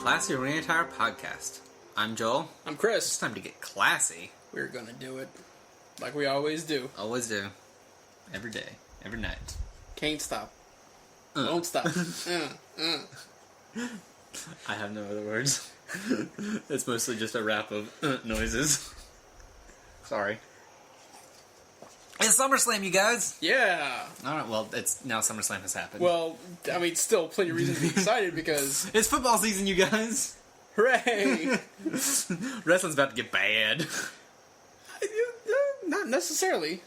Classy Attire podcast. I'm Joel. I'm It's Chris. time to get classy. We're gonna do it like we always do. Always do. Every day. Every night. Can't stop. Won't stop. I have no other words. It's mostly just a rap of noises. Sorry. It's Summerslam, you guys! Yeah. Alright, well, it's now Summerslam has happened. Well, I mean, still plenty of reason to be excited because... It's football season, you guys! Hooray! Wrestling's about to get bad. Not necessarily.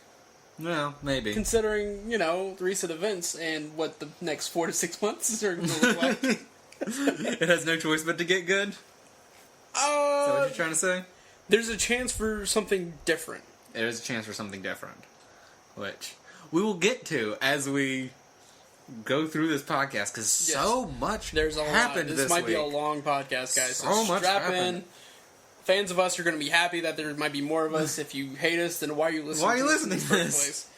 Well, maybe. Considering, the recent events and what the next 4 to 6 months are going to look like. It has no choice but to get good? Is that what you're trying to say? There's a chance for something different. There is a chance for something different, which we will get to as we go through this podcast, because so much happened this This might be week. a long podcast, guys. So much strap happened. in. Fans of us are going to be happy that there might be more of us. If you hate us, then why are you listening? Why are you listening to to this?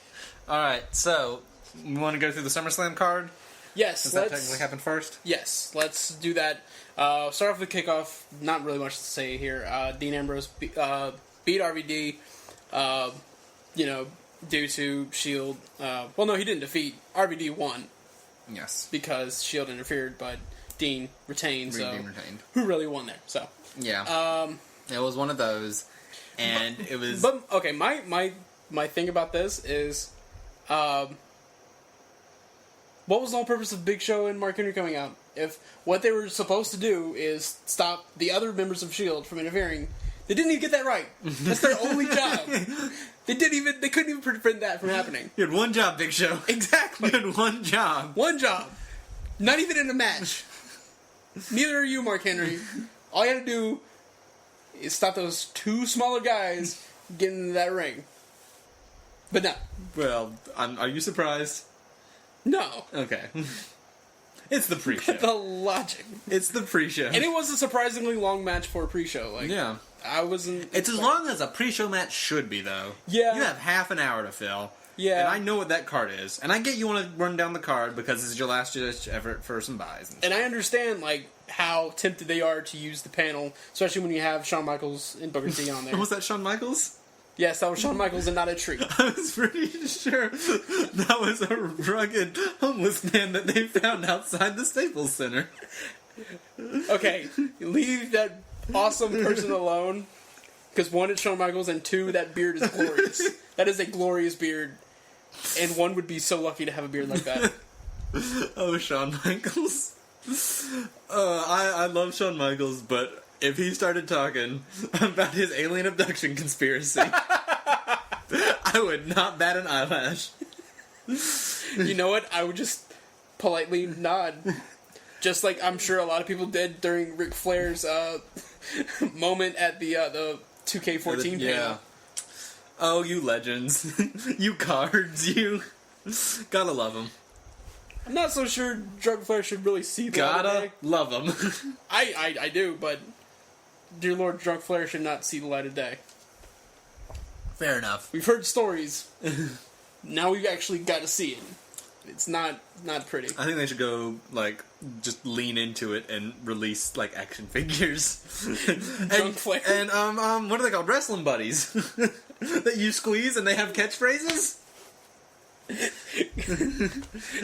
All right, so we want to go through the SummerSlam card. Yes, Does that technically happen first? Yes, let's do that. Start off with kickoff. Not really much to say here. Dean Ambrose beat RVD. Due to Shield. Well, no, he didn't defeat. RVD won Yes. because Shield interfered, but Dean retained. Dean retained. Who really won there? So Yeah. It was one of those, and it was. But okay, my thing about this is, what was the whole purpose of Big Show and Mark Henry coming out? If what they were supposed to do is stop the other members of Shield from interfering, they didn't even get that right. That's their only job. They couldn't even prevent that from happening. You had one job, Big Show. Exactly. You had one job. One job. Not even in a match. Neither are you, Mark Henry. All you had to do is stop those two smaller guys getting into that ring. But no. Well, are you surprised? No. Okay. It's the pre-show. The logic. It's the pre-show. And it was a surprisingly long match for a pre-show. Yeah. I wasn't... It's as long as a pre-show match should be, though. Yeah. You have half an hour to fill. Yeah. And I know what that card is. And I get you want to run down the card because this is your last ditch effort for some buys. And I understand, how tempted they are to use the panel, especially when you have Shawn Michaels and Booker T on there. Was that Shawn Michaels? Yes, that was Shawn Michaels and not a tree. I was pretty sure that was a rugged homeless man that they found outside the Staples Center. Okay, leave that awesome person alone. Because one, it's Shawn Michaels, and two, that beard is glorious. That is a glorious beard. And one would be so lucky to have a beard like that. Oh, Shawn Michaels. I love Shawn Michaels, but if he started talking about his alien abduction conspiracy, I would not bat an eyelash. You know what? I would just politely nod. Just like I'm sure a lot of people did during Ric Flair's moment at the 2K14 panel. Yeah. Oh, you legends. You cards, you. Gotta love them. I'm not so sure Drug Flair should really see the light of Gotta day. love them. I do, but dear Lord, Drug Flair should not see the light of day. Fair enough. We've heard stories. Now we've actually got to see it. It's not pretty. I think they should go, just lean into it and release, action figures. Drunk Flair. And, what are they called? Wrestling buddies. That you squeeze and they have catchphrases?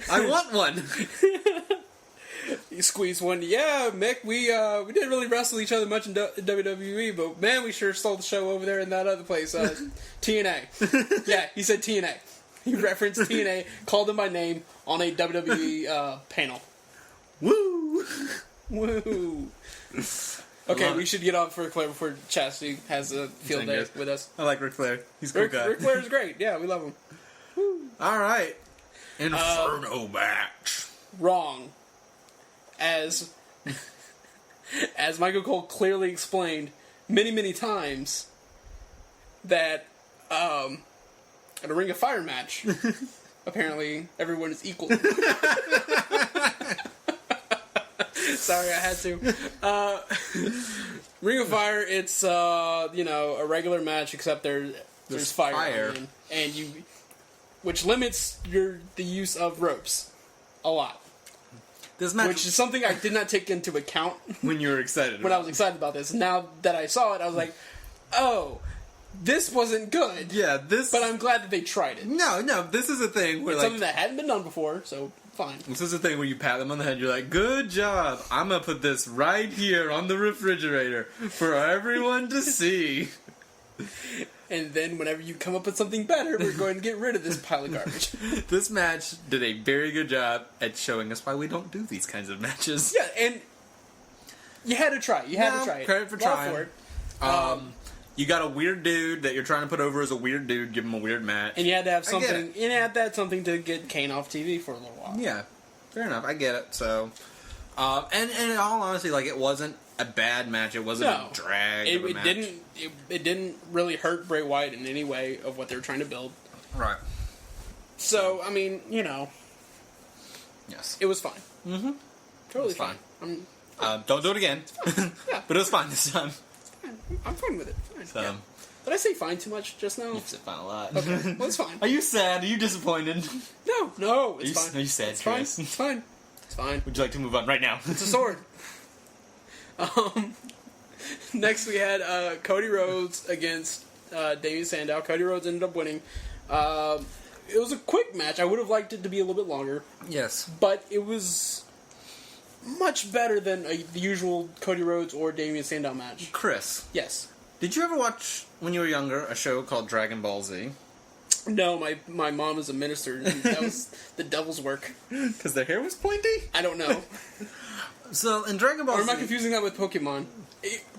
I want one. You squeeze one. Yeah, Mick, we didn't really wrestle each other much in WWE, but man, we sure stole the show over there in that other place, TNA. Yeah, he said TNA. He referenced TNA, called them by name on a WWE panel. Woo! Woo! Okay, we should get off for Claire before Chastity has a field day with us. I like Ric Flair. He's a cool guy. Ric Flair's great. Yeah, we love him. All right. Inferno match. Wrong. As Michael Cole clearly explained many times, that at a Ring of Fire match, apparently everyone is equal. Sorry, I had to. Ring of Fire, it's a regular match, except there's fire. And which limits the use of ropes a lot. this match, which is something I did not take into account when you were excited. when I was excited about this. Now that I saw it, I was like, oh, this wasn't good. Yeah, this. But I'm glad that they tried it. No, this is a thing where It's like something that hadn't been done before, so fine. this is a thing where you pat them on the head. You're like, "Good job! I'm gonna put this right here on the refrigerator for everyone to see." And then whenever you come up with something better, we're going to get rid of this pile of garbage. This match did a very good job at showing us why we don't do these kinds of matches. Yeah, and you had to try. You had to try it. Credit for trying. For it. You got a weird dude that you're trying to put over as a weird dude. Give him a weird match. And you had to have I get something. it. You had to have something to get Kane off TV for a little while. Yeah, fair enough. I get it. So, and in all honesty, like it wasn't a bad match. It wasn't a drag. It, of a it match. didn't. It didn't really hurt Bray Wyatt in any way of what they were trying to build. Right. So I mean, Yes. it was fine. Mm-hmm. Totally It's fine. I'm Don't do it again. Yeah. But it was fine this time. I'm fine with it. Fine. So, Yeah. Did I say fine too much just now? You've said fine a lot. Okay, well, it's fine. Are you sad? Are you disappointed? No, it's Are you, fine. Are you sad, It's fine. Chris? It's fine. It's fine. Would you like to move on right now? It's a sword. Next we had Cody Rhodes against Damien Sandow. Cody Rhodes ended up winning. It was a quick match. I would have liked it to be a little bit longer, Yes. but it was much better than the usual Cody Rhodes or Damien Sandow match. Chris, Yes. did you ever watch, when you were younger, a show called Dragon Ball Z? No, my mom is a minister. And that was the devil's work. Because their hair was pointy? I don't know. So, in Dragon Ball Or am I Z... confusing that with Pokemon?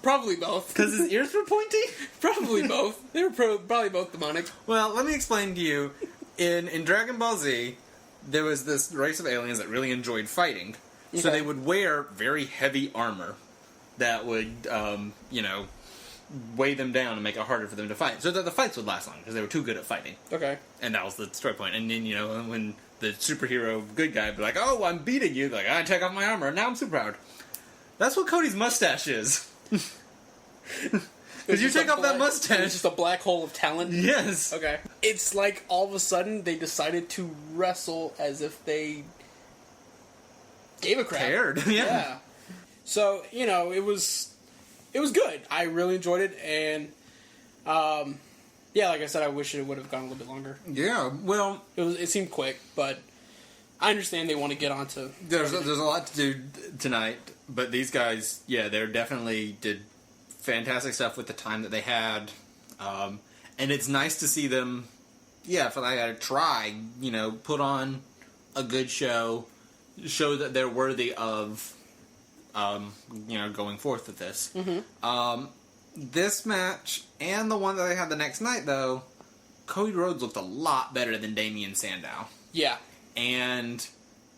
Probably both. Because his ears were pointy? Probably both. They were probably both demonic. Well, let me explain to you. In Dragon Ball Z, there was this race of aliens that really enjoyed fighting. So Okay. they would wear very heavy armor that would, weigh them down and make it harder for them to fight. So that the fights would last long, because they were too good at fighting. Okay. And that was the story point. And then, when the superhero good guy would be like, "Oh, I'm beating you," like, "I take off my armor, and now I'm super proud." That's what Cody's mustache is. Because you take off that It's mustache. just a black hole of talent. Yes. Okay. It's like all of a sudden they decided to wrestle as if they gave a crap. Cared. Yeah. So, it was good. I really enjoyed it, and like I said, I wish it would have gone a little bit longer. Yeah, well, It seemed quick, but I understand they want to get onto. there's a lot to do tonight, but these guys, they definitely did fantastic stuff with the time that they had, and it's nice to see them, for like try, put on a good show that they're worthy of, going forth with this. Mm-hmm. This match and the one that they had the next night, though, Cody Rhodes looked a lot better than Damien Sandow. Yeah. And,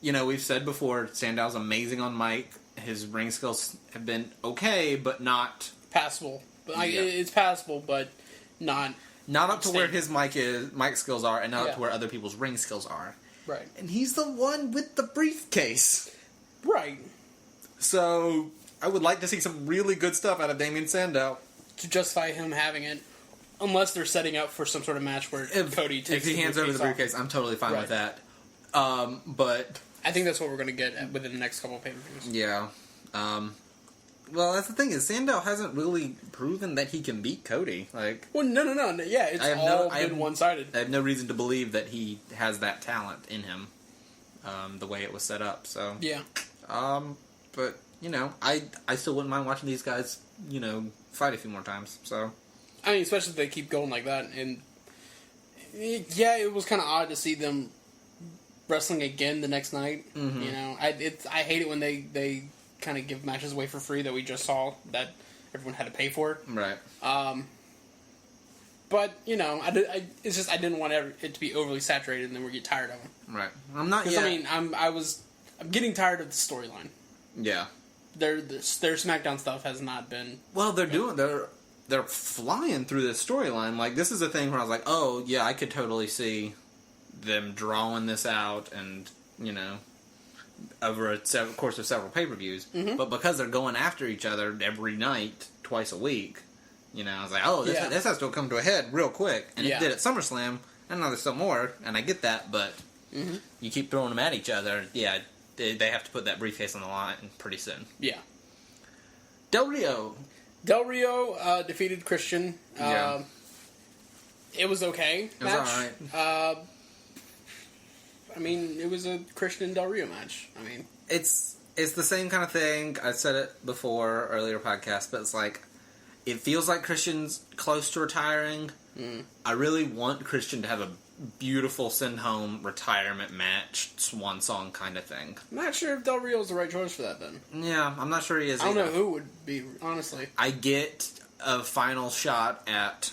we've said before, Sandow's amazing on mic. His ring skills have been okay, but not... Passable. But Yeah. It's passable, but not... Not up to where Outstanding. his mic skills are, and not up Yeah. to where other people's ring skills are. Right. And he's the one with the briefcase. Right. So, I would like to see some really good stuff out of Damien Sandow. To justify him having it, unless they're setting up for some sort of match where Cody takes If he hands over the off. briefcase, I'm totally fine with Right. that. But... I think that's what we're going to get within the next couple of pay-per-views. Yeah. Well, that's the thing is, Sandow hasn't really proven that he can beat Cody. Like, Well, no. Yeah, it's all been one-sided. I have no reason to believe that he has that talent in him, the way it was set up. So, Yeah. but I still wouldn't mind watching these guys, fight a few more times. So, I mean, especially if they keep going like that. And, yeah, it was kind of odd to see them wrestling again the next night. Mm-hmm. I hate it when they kind of give matches away for free that we just saw that everyone had to pay for. right. But it's just I didn't want it to be overly saturated, and then we get tired of them. Right. I'm not Because yet. I'm getting tired of the storyline. Yeah. Their SmackDown stuff has not been. Well, they're flying through this storyline. Like, this is a thing where I was like, oh, yeah, I could totally see them drawing this out and, over a course of several pay-per-views. Mm-hmm. But because they're going after each other every night, twice a week, I was like, oh, this has to come to a head real quick. And it did at SummerSlam, and now there's some more, and I get that, but Mm-hmm. you keep throwing them at each other, they have to put that briefcase on the line pretty soon. Yeah. Del Rio. Del Rio defeated Christian. Yeah. It was okay. It was alright. I mean, it was a Christian Del Rio match. I mean, it's the same kind of thing. I said it before, earlier podcast, but it's like, it feels like Christian's close to retiring. I really want Christian to have a beautiful send home retirement match, swan song kind of thing. I'm not sure if Del Rio's the right choice for that then. Yeah, I'm not sure he is I don't either. know who would be, honestly. I get a final shot at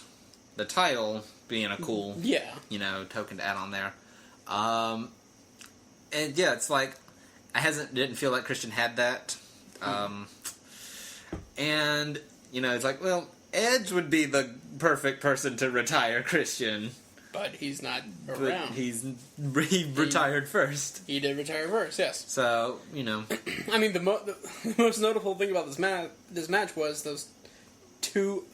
the title being a cool, token to add on there. And yeah, it's like, didn't feel like Christian had that. And, it's like, well, Edge would be the perfect person to retire Christian. But he's not But around. he retired first. He did retire first, yes. So, I mean, the most notable thing about this match was those two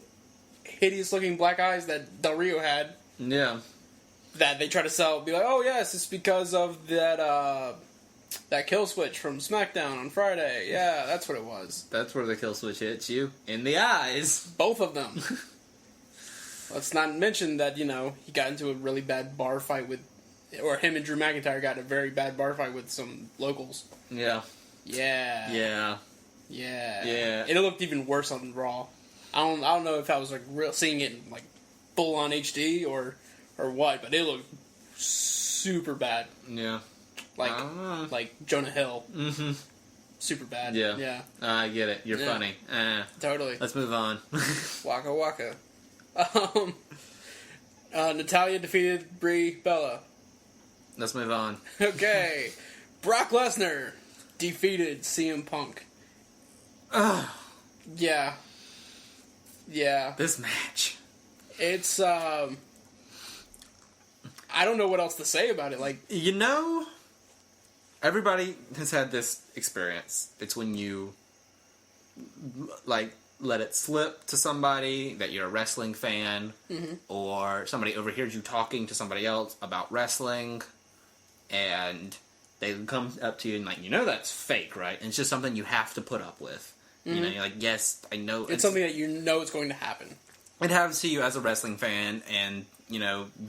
hideous-looking black eyes that Del Rio had. Yeah. That they try to sell, be like, oh yes, it's because of that kill switch from SmackDown on Friday. Yeah, that's what it was. That's where the kill switch hits you. In the eyes. Both of them. Let's not mention that, he got into a really bad bar fight or him and Drew McIntyre got in a very bad bar fight with some locals. Yeah. Yeah. Yeah. Yeah. Yeah. And it looked even worse on Raw. I don't know if I was seeing it in full on HD or what, but it looked super bad. Yeah. Like Jonah Hill. Mm-hmm. Super bad. Yeah. Yeah. I get it. You're funny. Totally. Let's move on. Waka waka. Natalya defeated Brie Bella. Let's move on. Okay. Brock Lesnar defeated CM Punk. Ugh. Yeah. Yeah. This match. It's, I don't know what else to say about it. Everybody has had this experience. It's when you, let it slip to somebody that you're a wrestling fan, or somebody overhears you talking to somebody else about wrestling, and they come up to you and that's fake, right? And it's just something you have to put up with. You're like, yes, I know. It's something that is going to happen. It happens to you as a wrestling fan, and, you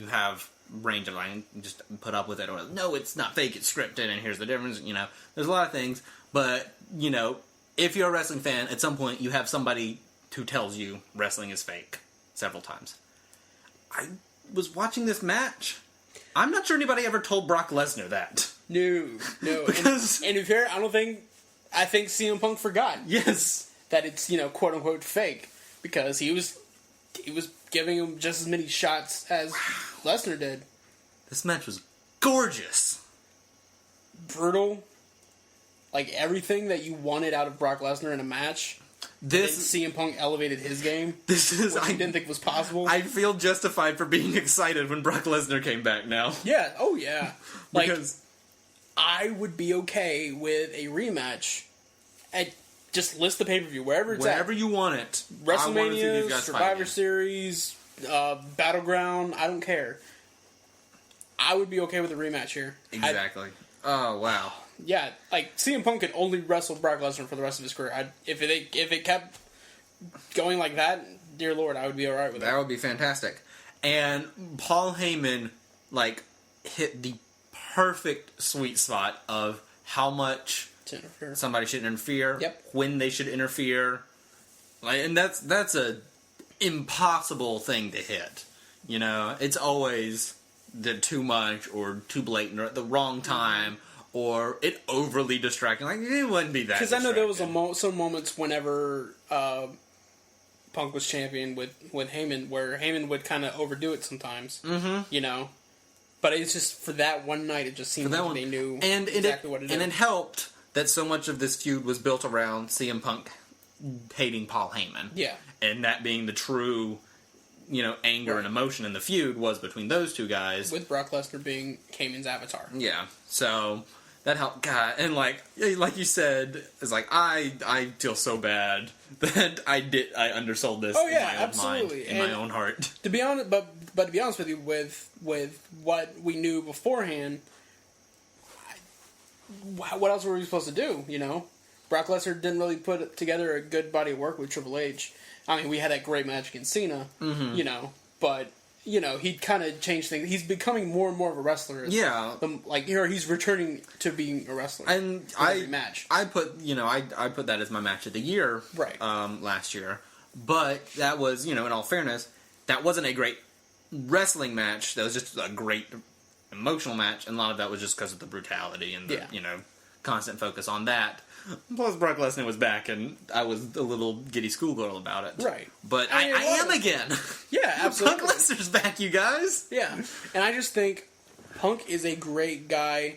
have range of line, just put up with it, or, no, it's not fake, it's scripted, and here's the difference, There's a lot of things, but, if you're a wrestling fan, at some point, you have somebody who tells you wrestling is fake several times. I was watching this match. I'm not sure anybody ever told Brock Lesnar that. No. Because... And to be fair, I think CM Punk forgot. Yes. That it's, quote unquote fake. Because he was giving him just as many shots as Lesnar did. This match was gorgeous. Brutal. Everything that you wanted out of Brock Lesnar in a match. CM Punk elevated his game. I didn't think was possible. I feel justified for being excited when Brock Lesnar came back now. Yeah. Oh yeah. Because I would be okay with a rematch. Just list the pay-per-view wherever it's wherever at. you want it. WrestleMania, Survivor Series, Battleground. I don't care. I would be okay with a rematch here. Exactly. Oh wow. Yeah, CM Punk could only wrestle Brock Lesnar for the rest of his career. If it kept going like that, dear Lord, I would be alright with that. That would be fantastic. And Paul Heyman, hit the perfect sweet spot of how much somebody should interfere, when they should interfere. And that's a impossible thing to hit. It's always the too much or too blatant or at the wrong time. Or it overly distracting. It wouldn't be that. Because I know there was some moments whenever Punk was champion with Heyman, where Heyman would kind of overdo it sometimes. Mm-hmm. But it's just for that one night, it just seemed like they knew exactly what to do. And it helped that so much of this feud was built around CM Punk hating Paul Heyman. Yeah. And that being the true, anger and emotion in the feud was between those two guys. With Brock Lesnar being Heyman's avatar. Yeah. So that helped. God, and like you said, it's I feel so bad that I undersold this in my own mind, in my own heart. To be honest, but to be honest with you, with what we knew beforehand, what else were we supposed to do? You know, Brock Lesnar didn't really put together a good body of work with Triple H. I mean, we had that great match against Cena, you know, but you know, he kind of changed things. He's becoming more and more of a wrestler. Yeah, like he's returning to being a wrestler. And I put that as my match of the year, right? Last year, but that was, you know, in all fairness, that wasn't a great wrestling match. That was just a great emotional match, and a lot of that was just because of the brutality and the you know, constant focus on that. Plus, Brock Lesnar was back, and I was a little giddy schoolgirl about it. Right. But I am again. Yeah, absolutely. Brock Lesnar's back, you guys. Yeah. And I just think Punk is a great guy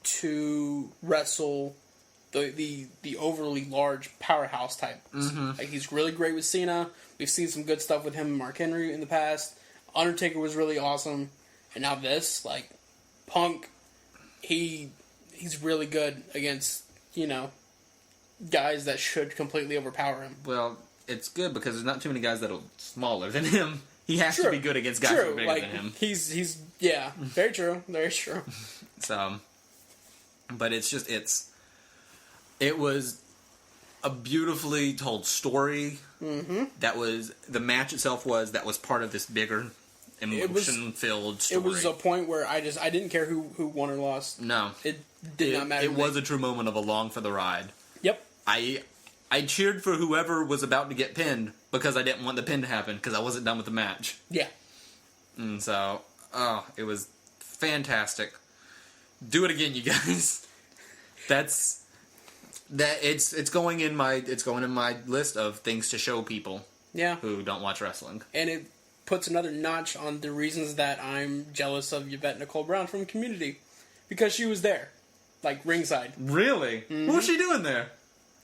to wrestle the overly large powerhouse type. Mm-hmm. Like, he's really great with Cena. We've seen some good stuff with him and Mark Henry in the past. Undertaker was really awesome. And now this, like, Punk, he's really good against, you know, guys that should completely overpower him. Well, it's good because there's not too many guys that are smaller than him. He has to be good against guys who are bigger than him. He's yeah, very true, very true. So, but it's just it was a beautifully told story. Mm-hmm. That was the match itself was part of this bigger emotion-filled story. It was a point where I didn't care who won or lost. No, it did not matter. It was a true moment of along for the ride. Yep. I cheered for whoever was about to get pinned because I didn't want the pin to happen because I wasn't done with the match. Yeah. And so, it was fantastic. Do it again, you guys. It's going in my list of things to show people. Yeah. Who don't watch wrestling. And it puts another notch on the reasons that I'm jealous of Yvette Nicole Brown from Community, because she was there, like ringside. Really? Mm-hmm. What was she doing there?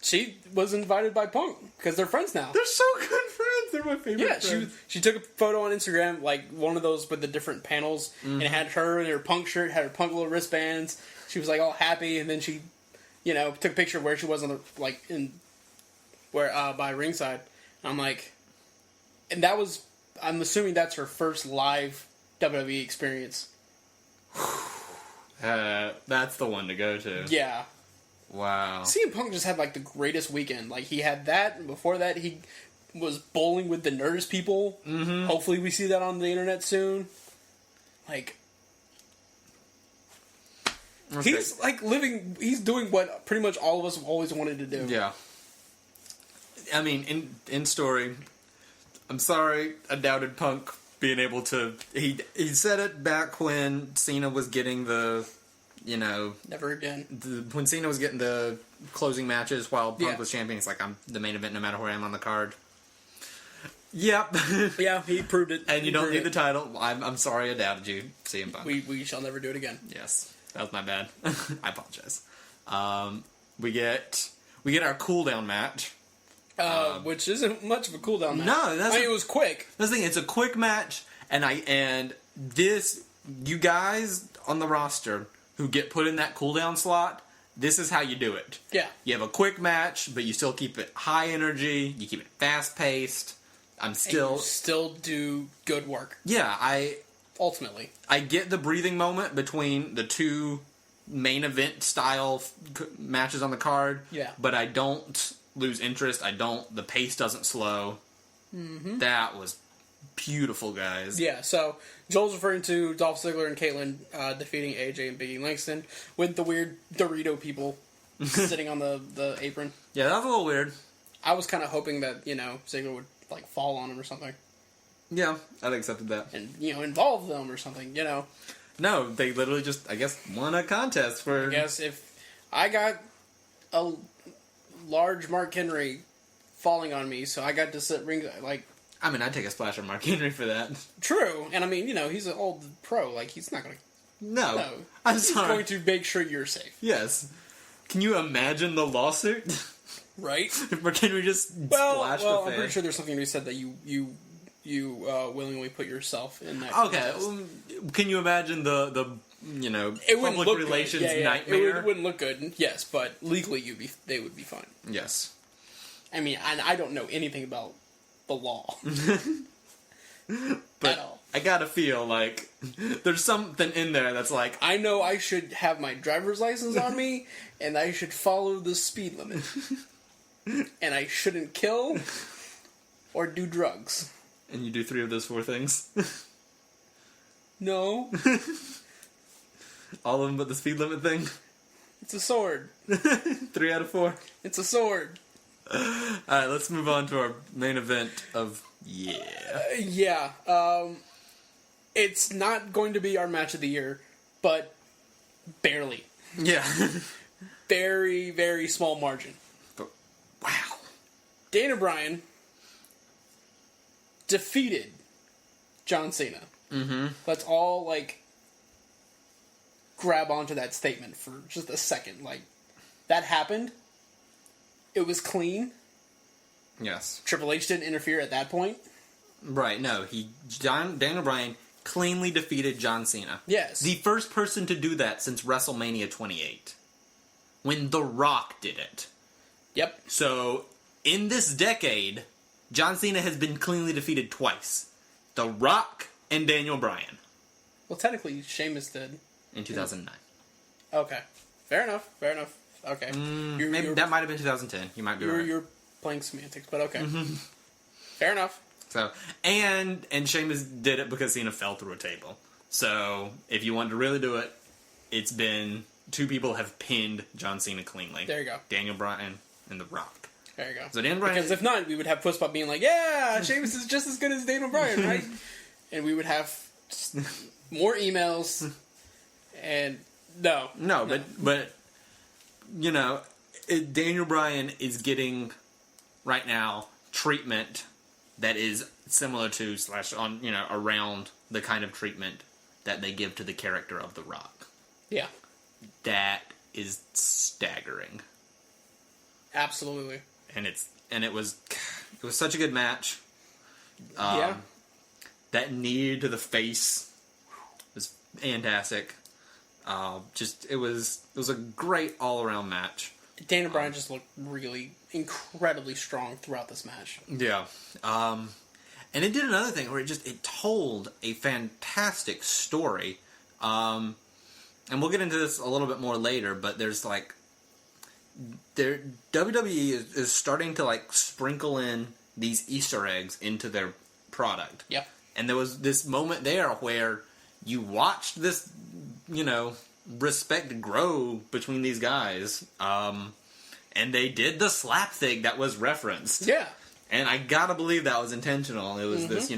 She was invited by Punk because they're friends now. They're so good friends. They're my favorite friends. Yeah, she took a photo on Instagram, like one of those with the different panels, and it had her in her Punk shirt, had her Punk little wristbands. She was like all happy, and then she, you know, took a picture of where she was on the by ringside. I'm like, and that was, I'm assuming that's her first live WWE experience. That's the one to go to. Yeah. Wow. CM Punk just had like the greatest weekend. Like, he had that, and before that he was bowling with the Nerdist people. Mm-hmm. Hopefully we see that on the internet soon. Like, he's like he's doing what pretty much all of us have always wanted to do. Yeah. I mean, in story, I'm sorry I doubted Punk being able to. He said it back when Cena was getting the, you know, never again. When Cena was getting the closing matches while Punk was champion, it's like, I'm the main event no matter where I am on the card. Yep. Yeah, he proved it. And you don't need the title. I'm sorry I doubted you, CM Punk. We shall never do it again. Yes, that was my bad. I apologize. We get our cooldown match. Which isn't much of a cooldown match. No, it was quick. That's the thing. It's a quick match, and you guys on the roster who get put in that cooldown slot, this is how you do it. Yeah. You have a quick match, but you still keep it high energy. You keep it fast paced. You still do good work. Yeah, ultimately I get the breathing moment between the two main event style matches on the card. Yeah. But I don't lose interest. The pace doesn't slow. Mm-hmm. That was beautiful, guys. Yeah, so Joel's referring to Dolph Ziggler and Caitlyn defeating AJ and Biggie Langston with the weird Dorito people sitting on the apron. Yeah, that was a little weird. I was kind of hoping that, you know, Ziggler would like fall on him or something. Yeah, I'd accepted that. And, you know, involve them or something, you know. No, they literally just, I guess, won a contest for... I guess if I got a large Mark Henry falling on me, so I got to sit ringside, like... I mean, I'd take a splash on Mark Henry for that. True, and I mean, you know, he's an old pro, like, he's not going to... No, I'm sorry. He's going to make sure you're safe. Yes. Can you imagine the lawsuit? Right? If Mark Henry just splashed the I'm pretty sure there's something to be said that you willingly put yourself in that. Okay, can you imagine the you know, public relations nightmare? It wouldn't look good. Yes, but legally they would be fine. Yes. I mean, I don't know anything about the law but at all. I gotta feel like there's something in there that's like, I know I should have my driver's license on me, and I should follow the speed limit. And I shouldn't kill or do drugs. and you do 3 of those 4 things. No. All of them but the speed limit thing. It's a sword. 3 out of 4. It's a sword. Alright, let's move on to our main event of... Yeah. It's not going to be our match of the year, but barely. Yeah. Very, very small margin. But, wow. Daniel Bryan defeated John Cena. Mm-hmm. Let's all, like, grab onto that statement for just a second. Like, that happened. It was clean. Yes. Triple H didn't interfere at that point. Right, no. Daniel Bryan cleanly defeated John Cena. Yes. The first person to do that since WrestleMania 28. When The Rock did it. Yep. So, in this decade, John Cena has been cleanly defeated twice. The Rock and Daniel Bryan. Well, technically, Sheamus did. In 2009. Okay. Fair enough. Okay. Maybe that might have been 2010. You might be right. You're playing semantics, but okay. Fair enough. So, and Sheamus did it because Cena fell through a table. So, if you want to really do it, it's been 2 people have pinned John Cena cleanly. There you go. Daniel Bryan and The Rock. There you go. So Daniel Bryan... Because if not, we would have Pussbot being like, yeah, Sheamus is just as good as Daniel Bryan, right? And we would have more emails, and no. But you know, Daniel Bryan is getting, right now, treatment that is similar to, around the kind of treatment that they give to the character of The Rock. Yeah. That is staggering. Absolutely. And it was such a good match. Yeah. That knee to the face was fantastic. It was a great all around match. Daniel Bryan just looked really incredibly strong throughout this match. Yeah. And it did another thing where it told a fantastic story. And we'll get into this a little bit more later, but there's WWE is starting to sprinkle in these Easter eggs into their product. Yep. And there was this moment there where you watched this, respect grow between these guys. And they did the slap thing that was referenced. Yeah. And I gotta believe that was intentional. It was this,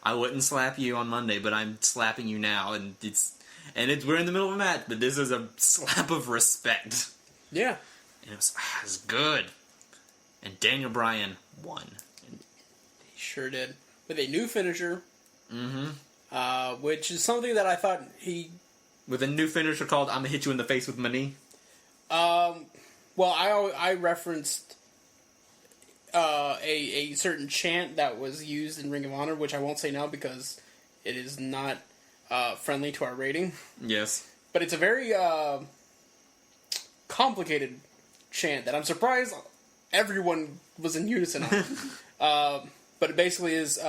I wouldn't slap you on Monday, but I'm slapping you now, and we're in the middle of a match, but this is a slap of respect. Yeah. And it was good. And Daniel Bryan won. He sure did. With a new finisher. Mm-hmm. Which is something that I thought he... With a new finisher called I'm gonna hit you in the face with my knee? Well, I referenced a certain chant that was used in Ring of Honor, which I won't say now because it is not friendly to our rating. Yes. But it's a very complicated chant that I'm surprised everyone was in unison on. But it basically is,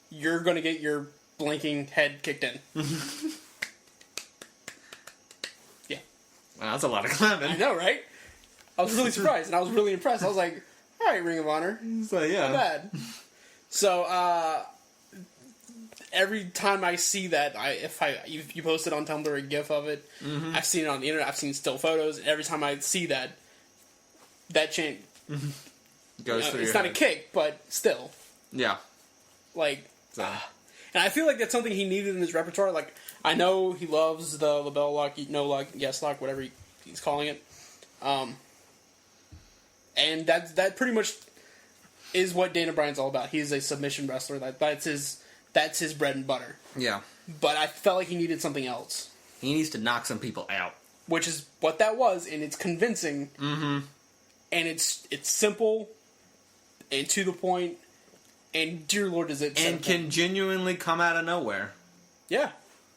you're going to get your blinking head kicked in. Yeah. Wow, that's a lot of clapping. I know, right? I was really surprised, and I was really impressed. I was like, alright, Ring of Honor. So, yeah. Not bad. So, every time I see that, if you posted on Tumblr a GIF of it, I've seen it on the internet, I've seen still photos, and every time I see that chant goes through it's your not head. a kick, but still. Yeah. And I feel like that's something he needed in his repertoire. Like, I know he loves the LaBelle lock, no lock, yes lock, whatever he's calling it. And that pretty much is what Daniel Bryan's all about. He's a submission wrestler. That's his bread and butter. Yeah. But I felt like he needed something else. He needs to knock some people out. Which is what that was, and it's convincing. Mm-hmm. And it's simple and to the point, and dear Lord, is it and can genuinely come out of nowhere. Yeah.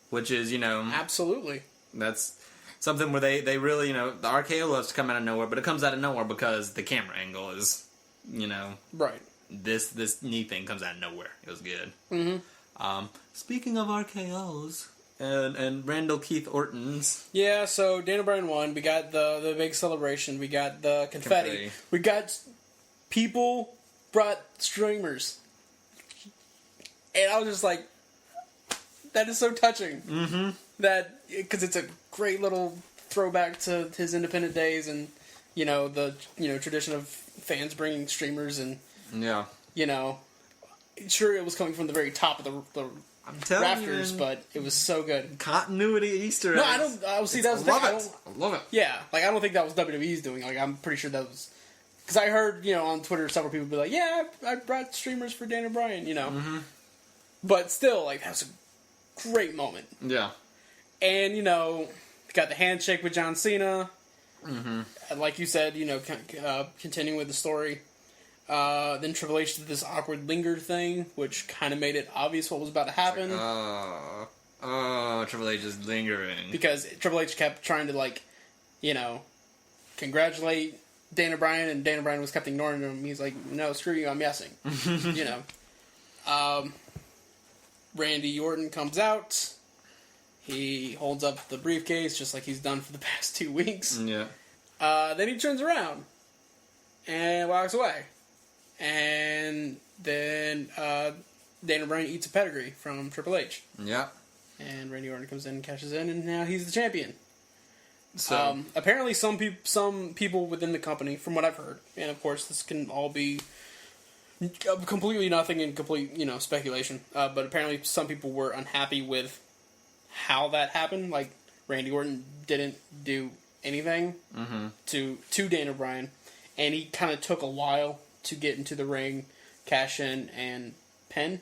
Which is, absolutely. That's something where they really, the RKO loves to come out of nowhere, but it comes out of nowhere because the camera angle is, right. This knee thing comes out of nowhere. It was good. Speaking of RKOs and Randall Keith Orton's. Yeah, so Daniel Bryan won. We got the big celebration. We got the confetti. We got people brought streamers. And I was just like, that is so touching. Mm-hmm. That, because it's a great little throwback to his independent days and, the tradition of fans bringing streamers and, sure it was coming from the very top of the I'm telling rafters, you, but it was so good. Continuity Easter eggs. No, I don't. I see that was. I love it. Yeah, I don't think that was WWE's doing. I'm pretty sure that was because I heard on Twitter several people be like, "Yeah, I brought streamers for Daniel Bryan," Mm-hmm. But still, that's a great moment. Yeah, and got the handshake with John Cena. Mm-hmm. And like you said, continuing with the story. Then Triple H did this awkward linger thing, which kind of made it obvious what was about to happen. Triple H is lingering. Because Triple H kept trying to, congratulate Daniel Bryan, and Daniel Bryan was kept ignoring him. He's like, no, screw you, I'm yesing. Randy Orton comes out. He holds up the briefcase, just like he's done for the past 2 weeks. Yeah. Then he turns around and walks away. And then Daniel Bryan eats a pedigree from Triple H. Yeah. And Randy Orton comes in and cashes in, and now he's the champion. So apparently some people within the company, from what I've heard, and of course this can all be completely nothing and complete, speculation, but apparently some people were unhappy with how that happened. Like, Randy Orton didn't do anything to Daniel Bryan, and he kind of took a while to get into the ring, cash in, and pin.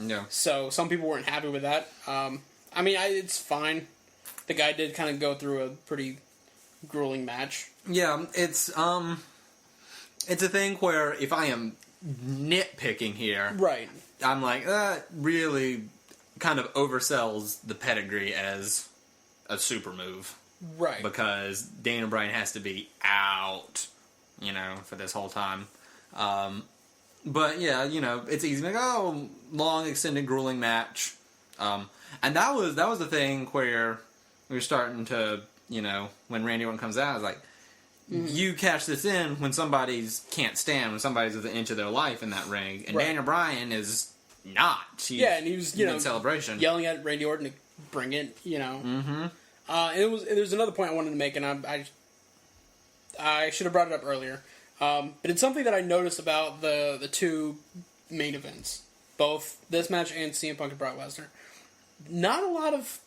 Yeah. So some people weren't happy with that. It's fine. The guy did kind of go through a pretty grueling match. Yeah, it's a thing where if I am nitpicking here, right, I'm like, that really kind of oversells the pedigree as a super move. Right. Because Daniel Bryan has to be out, for this whole time. But yeah, it's easy to go, long, extended, grueling match. And that was the thing where we were starting to, when Randy Orton comes out, I was like, you cash this in when somebody's can't stand, when somebody's within an inch of their life in that ring, and Daniel Bryan is not. And he was, in celebration, yelling at Randy Orton to bring it, Mm-hmm. And there's another point I wanted to make, and I should have brought it up earlier. But it's something that I noticed about the two main events, both this match and CM Punk and Brock Lesnar. Not a lot of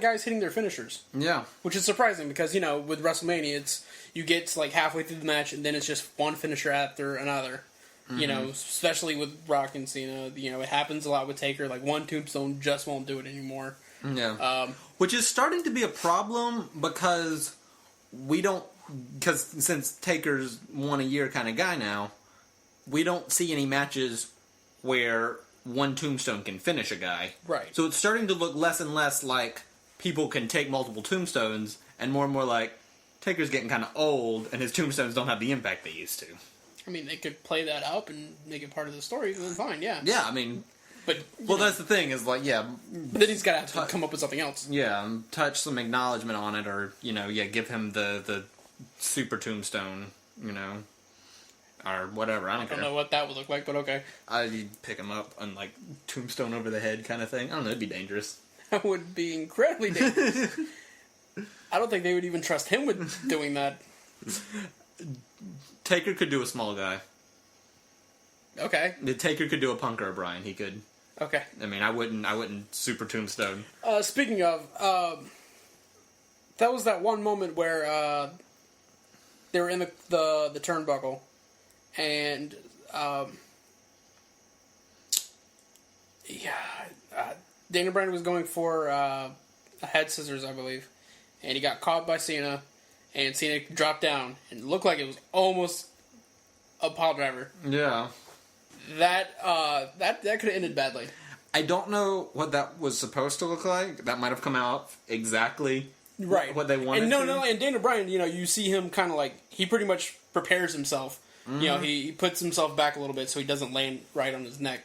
guys hitting their finishers. Yeah. Which is surprising because, with WrestleMania, you get to halfway through the match and then it's just one finisher after another. Mm-hmm. Especially with Rock and Cena, it happens a lot with Taker. One tombstone just won't do it anymore. Yeah. Which is starting to be a problem because since Taker's one a year kind of guy now, we don't see any matches where one tombstone can finish a guy. Right. So it's starting to look less and less like people can take multiple tombstones and more like Taker's getting kind of old and his tombstones don't have the impact they used to. They could play that up and make it part of the story, then fine, yeah. Yeah, But that's the thing is But then he's got to come up with something else. Yeah, touch some acknowledgement on it, or give him the super tombstone, or whatever. I don't know what that would look like, but okay. I'd pick him up and tombstone over the head kind of thing. I don't know. It'd be dangerous. That would be incredibly dangerous. I don't think they would even trust him with doing that. Taker could do a small guy. Okay. The Taker could do a Punk or a Bryan. He could. Okay. I wouldn't super tombstone. Speaking of, that was that one moment where they were in the turnbuckle, and Daniel Bryan was going for a head scissors, I believe, and he got caught by Cena, and Cena dropped down, and it looked like it was almost a pile driver. Yeah. That could have ended badly. I don't know what that was supposed to look like. That might have come out exactly right what they wanted. And and Daniel Bryan, you see him kind of he pretty much prepares himself. Mm-hmm. He puts himself back a little bit so he doesn't land right on his neck.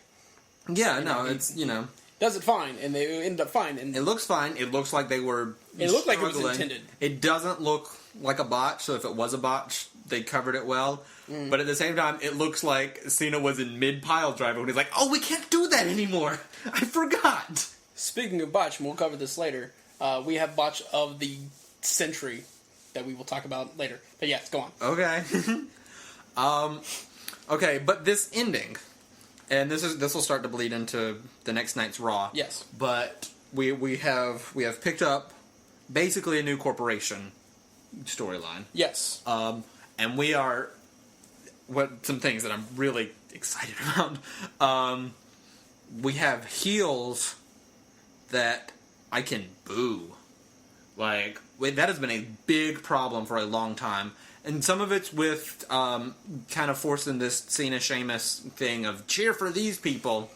Yeah, no, it's, you know... Does it fine, and they end up fine. And it looks fine. It looks like they were it looked like it was struggling. intended. It doesn't look like a botch, so if it was a botch, they covered it well. But at the same time, it looks like Cena was in mid-pile driver when he's like, oh, we can't do that anymore. I forgot. Speaking of botch, and we'll cover this later, we have botch of the century that we will talk about later. But yes, go on. Okay. Okay, but this ending, and this will start to bleed into the next night's Raw. Yes. But we have picked up basically a new corporation storyline. Yes. And we are some things that I'm really excited about. We have heels that I can boo. Like, that has been a big problem for a long time. And some of it's with kind of forcing this Cena Sheamus thing of cheer for these people,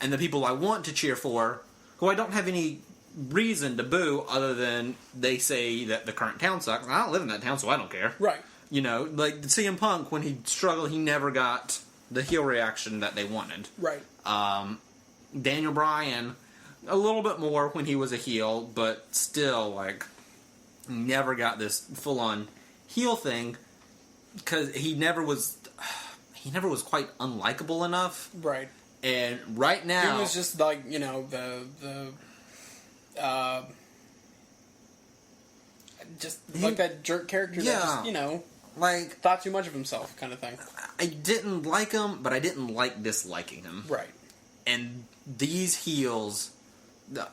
and the people I want to cheer for, who I don't have any reason to boo other than they say that the current town sucks. I don't live in that town, so I don't care. Right. You know, like CM Punk, when he struggled, he never got the heel reaction that they wanted. Right. Daniel Bryan, a little bit more when he was a heel, but still, like, never got this full-on heel thing because he never was quite unlikable enough. Right. And right now, he was just like, you know, just like that jerk character that just, you know, like, thought too much of himself kind of thing. I didn't like him, but I didn't like disliking him. Right. And these heels,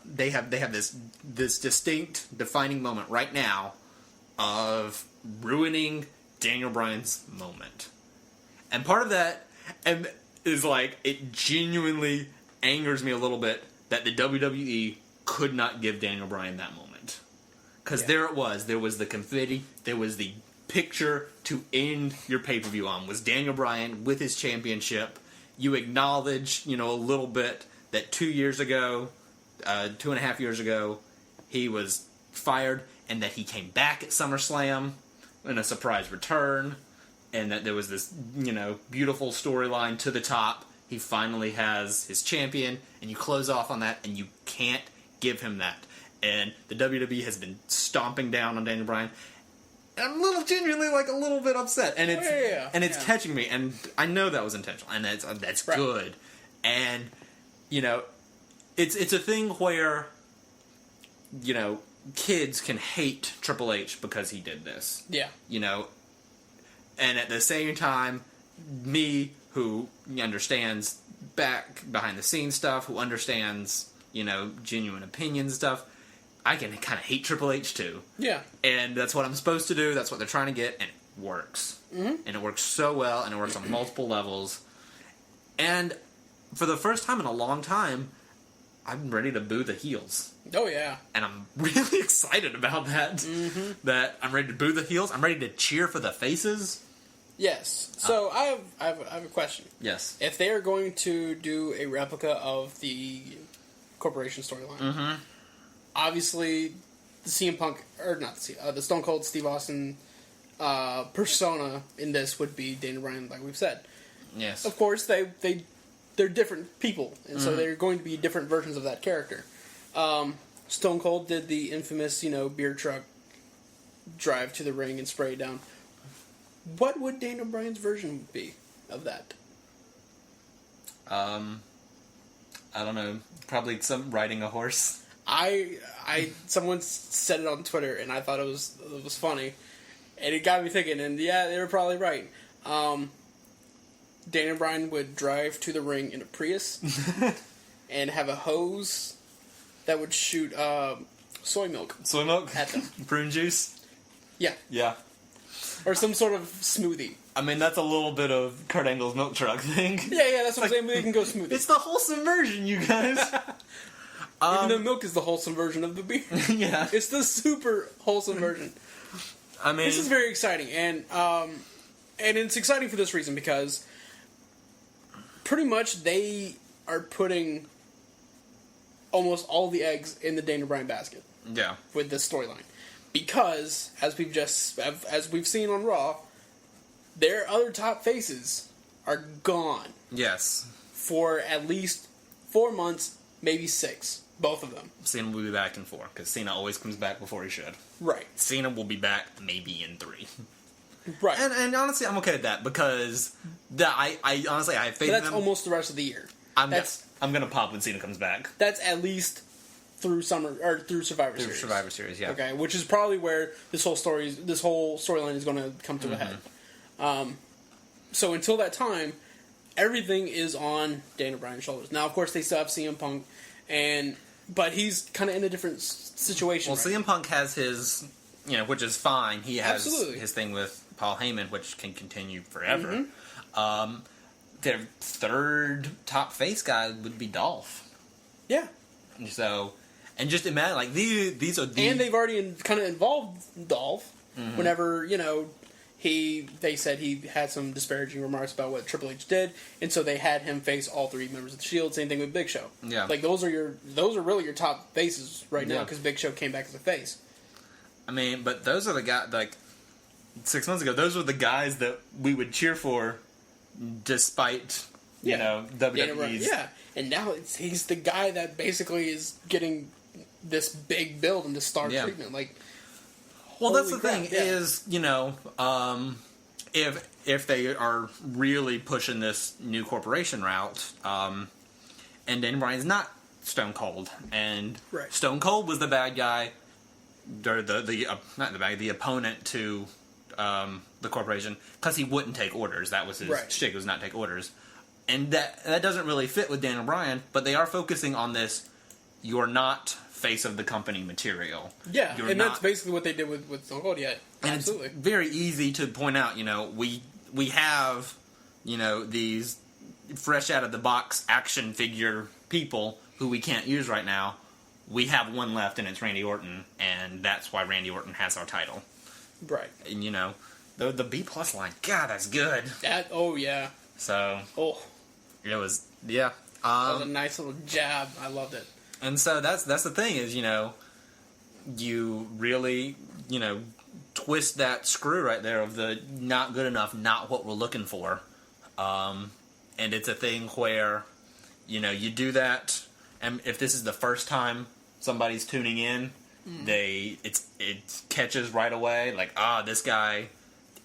they have this distinct defining moment right now of ruining Daniel Bryan's moment. And part of that is like, it genuinely angers me a little bit that the WWE could not give Daniel Bryan that moment. Because there it was. There was the confetti. There was the picture to end your pay-per-view on. Was Daniel Bryan with his championship. You acknowledge, you know, a little bit that 2 years ago, 2.5 years ago, he was fired, and that he came back at SummerSlam in a surprise return, and that there was this, you know, beautiful storyline to the top. He finally has his champion, and you close off on that, and you can't give him that. And the WWE has been stomping down on Daniel Bryan. And I'm genuinely a little bit upset, and it's catching me, and I know that was intentional, and that's right. Good. And you know, it's a thing where, you know, kids can hate Triple H because he did this. Yeah. You know, and at the same time, me, who understands behind the scenes stuff, who understands, you know, genuine opinions stuff, I can kind of hate Triple H too. Yeah. And that's what I'm supposed to do, that's what they're trying to get, and it works. Mm-hmm. And it works so well, and it works on multiple levels. And for the first time in a long time, I'm ready to boo the heels. Oh, yeah. And I'm really excited about that. Mm-hmm. That I'm ready to boo the heels. I'm ready to cheer for the faces. Yes. So I have a question. Yes. If they are going to do a replica of the corporation storyline, mm-hmm. obviously the CM Punk, or not the Stone Cold Steve Austin persona in this would be Daniel Bryan, like we've said. Yes. Of course, they're different people, and so they're going to be different versions of that character. Stone Cold did the infamous, you know, beer truck drive to the ring and spray it down. What would Daniel Bryan's version be of that? I don't know. Probably some riding a horse. Someone said it on Twitter, and I thought it was funny, and it got me thinking. And yeah, they were probably right. Daniel Bryan would drive to the ring in a Prius and have a hose that would shoot soy milk. Soy milk? At them. Prune juice? Yeah. Yeah. Or some sort of smoothie. I mean, that's a little bit of Kurt Angle's milk truck thing. Yeah, that's what I'm saying. They can go smoothie. It's the wholesome version, you guys. Even though milk is the wholesome version of the beer. Yeah. It's the super wholesome version. I mean, this is very exciting. And it's exciting for this reason, because pretty much they are putting almost all the eggs in the Daniel Bryan basket. Yeah. With this storyline. Because, as we've seen on Raw, their other top faces are gone. Yes. For at least 4 months, maybe 6. Both of them. Cena will be back in 4, because Cena always comes back before he should. Right. Cena will be back maybe in 3. Right. And honestly, I'm okay with that, because I honestly, I have faith in That's them. almost the rest of the year. I'm going to pop when Cena comes back. That's at least through through Survivor Series. Through Survivor Series, yeah. Okay, which is probably where this whole storyline is going to come to a head. So until that time, everything is on Daniel Bryan's shoulders. Now, of course, they still have CM Punk, but he's kind of in a different situation. Well, right CM Punk has his, which is fine. He has Absolutely. his thing with Paul Heyman, which can continue forever. Mm-hmm. Their third top face guy would be Dolph. Yeah. So, and just imagine, like, these are the... And they've already kind of involved Dolph whenever, they said he had some disparaging remarks about what Triple H did, and so they had him face all 3 members of the Shield. Same thing with Big Show. Yeah. Like, those are really your top faces right now, Yeah. because Big Show came back as a face. I mean, but those are the guys, like, 6 months ago, those were the guys that we would cheer for despite, WWE's... Yeah, and now he's the guy that basically is getting this big build and this star treatment. Like, well, that's the crap, thing yeah. is, if they are really pushing this new corporation route, and Daniel Bryan's not Stone Cold, and Right. Stone Cold was the bad guy, or the opponent to the corporation, because he wouldn't take orders. That was his shtick, was not take orders. And that doesn't really fit with Daniel Bryan, but they are focusing on this, you're not face of the company material. Yeah, You're and not, that's basically what they did with Stone Cold, yeah. and Absolutely. it's very easy to point out, we have, these fresh out of the box action figure people who we can't use right now. We have one left, and it's Randy Orton, and that's why Randy Orton has our title. Right. And, the B+ line, God, that's good. Oh, yeah. So, it was, yeah. That was a nice little jab. I loved it. And so that's the thing is, you really, twist that screw right there of the not good enough, not what we're looking for. And it's a thing where, you do that, and if this is the first time somebody's tuning in, it catches right away, like, this guy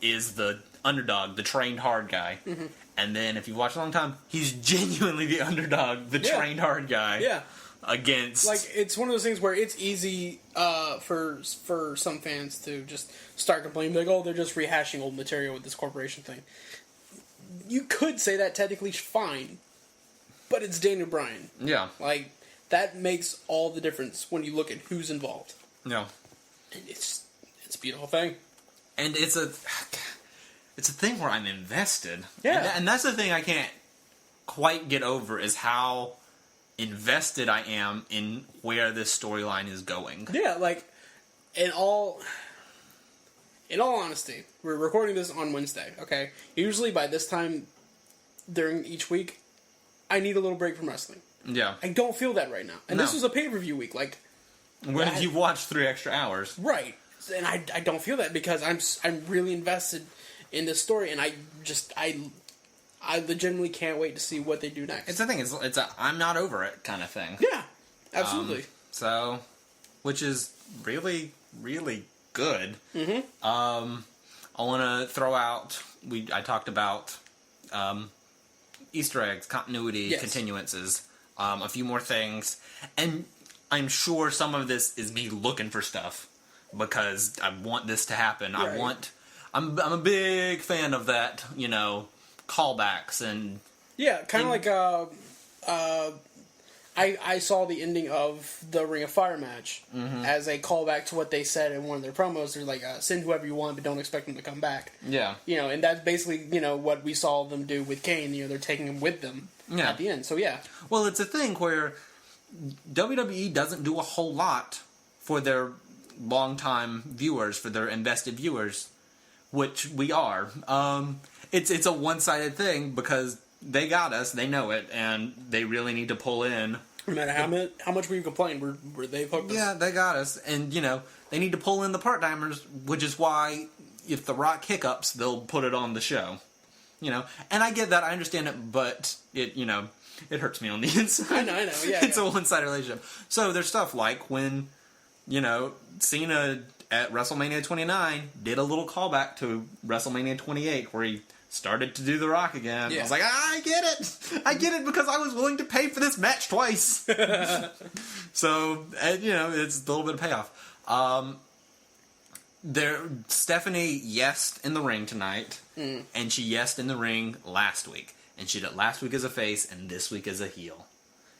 is the underdog, the trained hard guy. Mm-hmm. And then if you've watched a long time, he's genuinely the underdog, the trained hard guy. Yeah. Against, like, it's one of those things where it's easy for some fans to just start complaining, like, oh, they're just rehashing old material with this corporation thing. You could say that technically fine, but it's Daniel Bryan. Yeah. Like, that makes all the difference when you look at who's involved. Yeah. And it's a beautiful thing. And it's a thing where I'm invested. Yeah. And that's the thing I can't quite get over, is how invested I am in where this storyline is going. Yeah, like, in all honesty, we're recording this on Wednesday, okay? Usually by this time during each week, I need a little break from wrestling. Yeah. I don't feel that right now. And this was a pay-per-view week, like... When you watch 3 extra hours. Right. And I don't feel that because I'm really invested in this story, and I legitimately can't wait to see what they do next. It's the thing, it's a I'm not over it kind of thing. Yeah, absolutely. So, which is really, really good. Mm-hmm. I want to throw out, I talked about Easter eggs, continuity, continuances, a few more things, and I'm sure some of this is me looking for stuff because I want this to happen. Right. I'm a big fan of that, callbacks and... Yeah, kind of like, I saw the ending of the Ring of Fire match as a callback to what they said in one of their promos. They're like, send whoever you want, but don't expect them to come back. Yeah. And that's basically, what we saw them do with Kane. They're taking him with them at the end. So, yeah. Well, it's a thing where WWE doesn't do a whole lot for their longtime viewers, for their invested viewers, which we are. It's a one-sided thing because they got us, they know it, and they really need to pull in. No matter how much we complained, were they hooked us? Yeah, they got us, and they need to pull in the part-timers, which is why if The Rock hiccups, they'll put it on the show. And I get that, I understand it, but it hurts me on the inside. I know, yeah. It's a one-sided relationship. So there's stuff like when, Cena at WrestleMania 29 did a little callback to WrestleMania 28 where he started to do The Rock again. Yeah. I was like, I get it because I was willing to pay for this match twice. So, it's a little bit of payoff. Stephanie yesed in the ring tonight, and she yesed in the ring last week. And she did it last week as a face, and this week as a heel.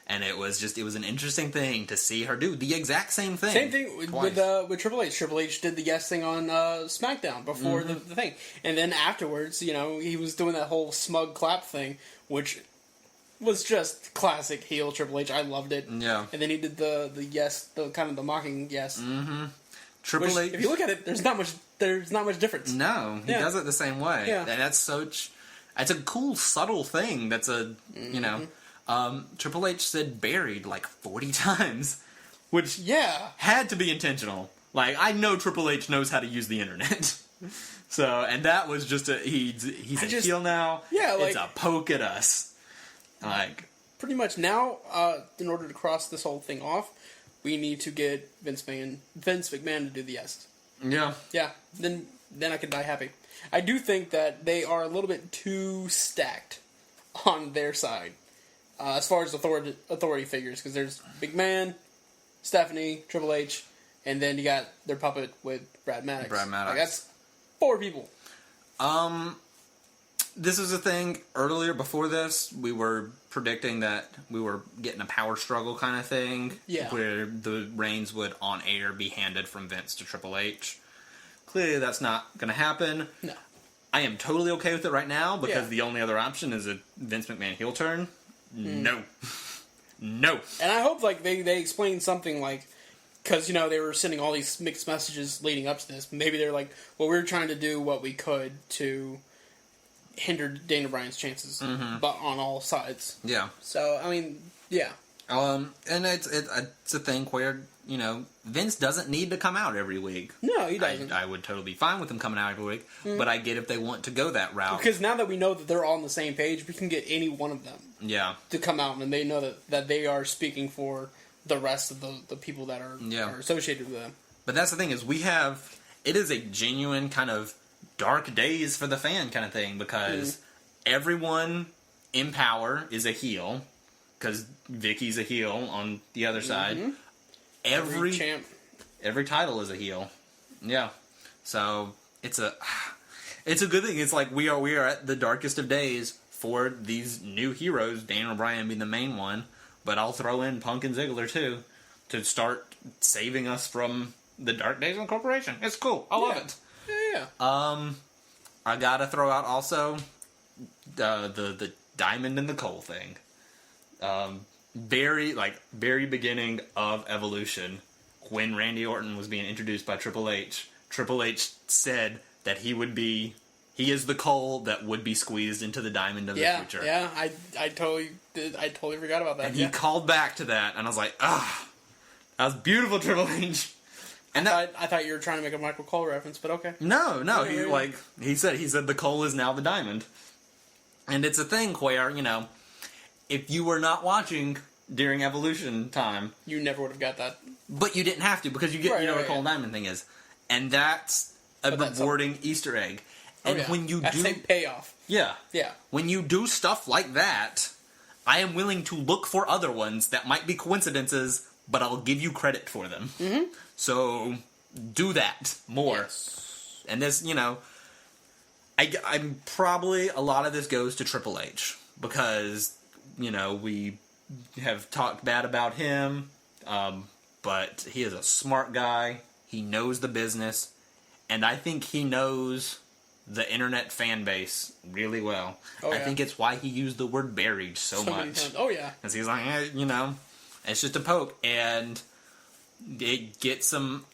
And it was an interesting thing to see her do the exact same thing. Same thing with Triple H. Triple H did the yes thing on SmackDown before the thing. And then afterwards, he was doing that whole smug clap thing, which was just classic heel Triple H. I loved it. Yeah. And then he did the yes, the kind of the mocking yes. Mm-hmm. Triple H. If you look at it, there's not much difference. No, he does it the same way. Yeah. And that's a cool, subtle thing. That's Triple H said buried like 40 times, which had to be intentional. Like, I know Triple H knows how to use the internet. So, and that was just he's a heel now. Yeah, it's a poke at us. Like, pretty much now, in order to cross this whole thing off, we need to get Vince McMahon to do the yes. Yeah. Yeah, then I can die happy. I do think that they are a little bit too stacked on their side. As far as authority figures, because there's McMahon, Stephanie, Triple H, and then you got their puppet with Brad Maddox. Like, that's 4 people. This was a thing earlier. Before this, we were predicting that we were getting a power struggle kind of thing, where the reins would on air be handed from Vince to Triple H. Clearly, that's not going to happen. No, I am totally okay with it right now because the only other option is a Vince McMahon heel turn. No. No. And I hope they explain something like, because they were sending all these mixed messages leading up to this. Maybe they're like, well, we're trying to do what we could to hinder Daniel Bryan's chances, but on all sides. Yeah. So I mean, yeah. And it's a thing where Vince doesn't need to come out every week. No, he doesn't. I would totally be fine with him coming out every week, but I get if they want to go that route. Because now that we know that they're all on the same page, we can get any one of them to come out, and they know that they are speaking for the rest of the people that are associated with them. But that's the thing is it is a genuine kind of dark days for the fan kind of thing because everyone in Power is a heel because Vicky's a heel on the other side. Every title is a heel. Yeah. So it's a good thing. It's like we are at the darkest of days for these new heroes, Daniel Bryan being the main one, but I'll throw in Punk and Ziggler too to start saving us from the dark days of the corporation. It's cool. I love it. Yeah. I gotta throw out also the Diamond and the Coal thing. Very beginning of Evolution, when Randy Orton was being introduced by Triple H said that he is the coal that would be squeezed into the diamond of the future. Yeah, I totally forgot about that. And he called back to that, and I was like, that was beautiful, Triple H. And I thought you were trying to make a Michael Cole reference, but okay. No, he said the coal is now the diamond. And it's a thing where, if you were not watching during Evolution time, you never would have got that. But you didn't have to because you get what a coal and diamond thing is. And that's a rewarding Easter egg. And when you that's a payoff. Yeah. Yeah. When you do stuff like that, I am willing to look for other ones that might be coincidences, but I'll give you credit for them. Mm-hmm. So do that more. Yes. And this, I'm probably a lot of this goes to Triple H because, we have talked bad about him, but he is a smart guy. He knows the business, and I think he knows the internet fan base really well. I think it's why he used the word buried so much. Oh, yeah. Because he's like, it's just a poke, and it gets him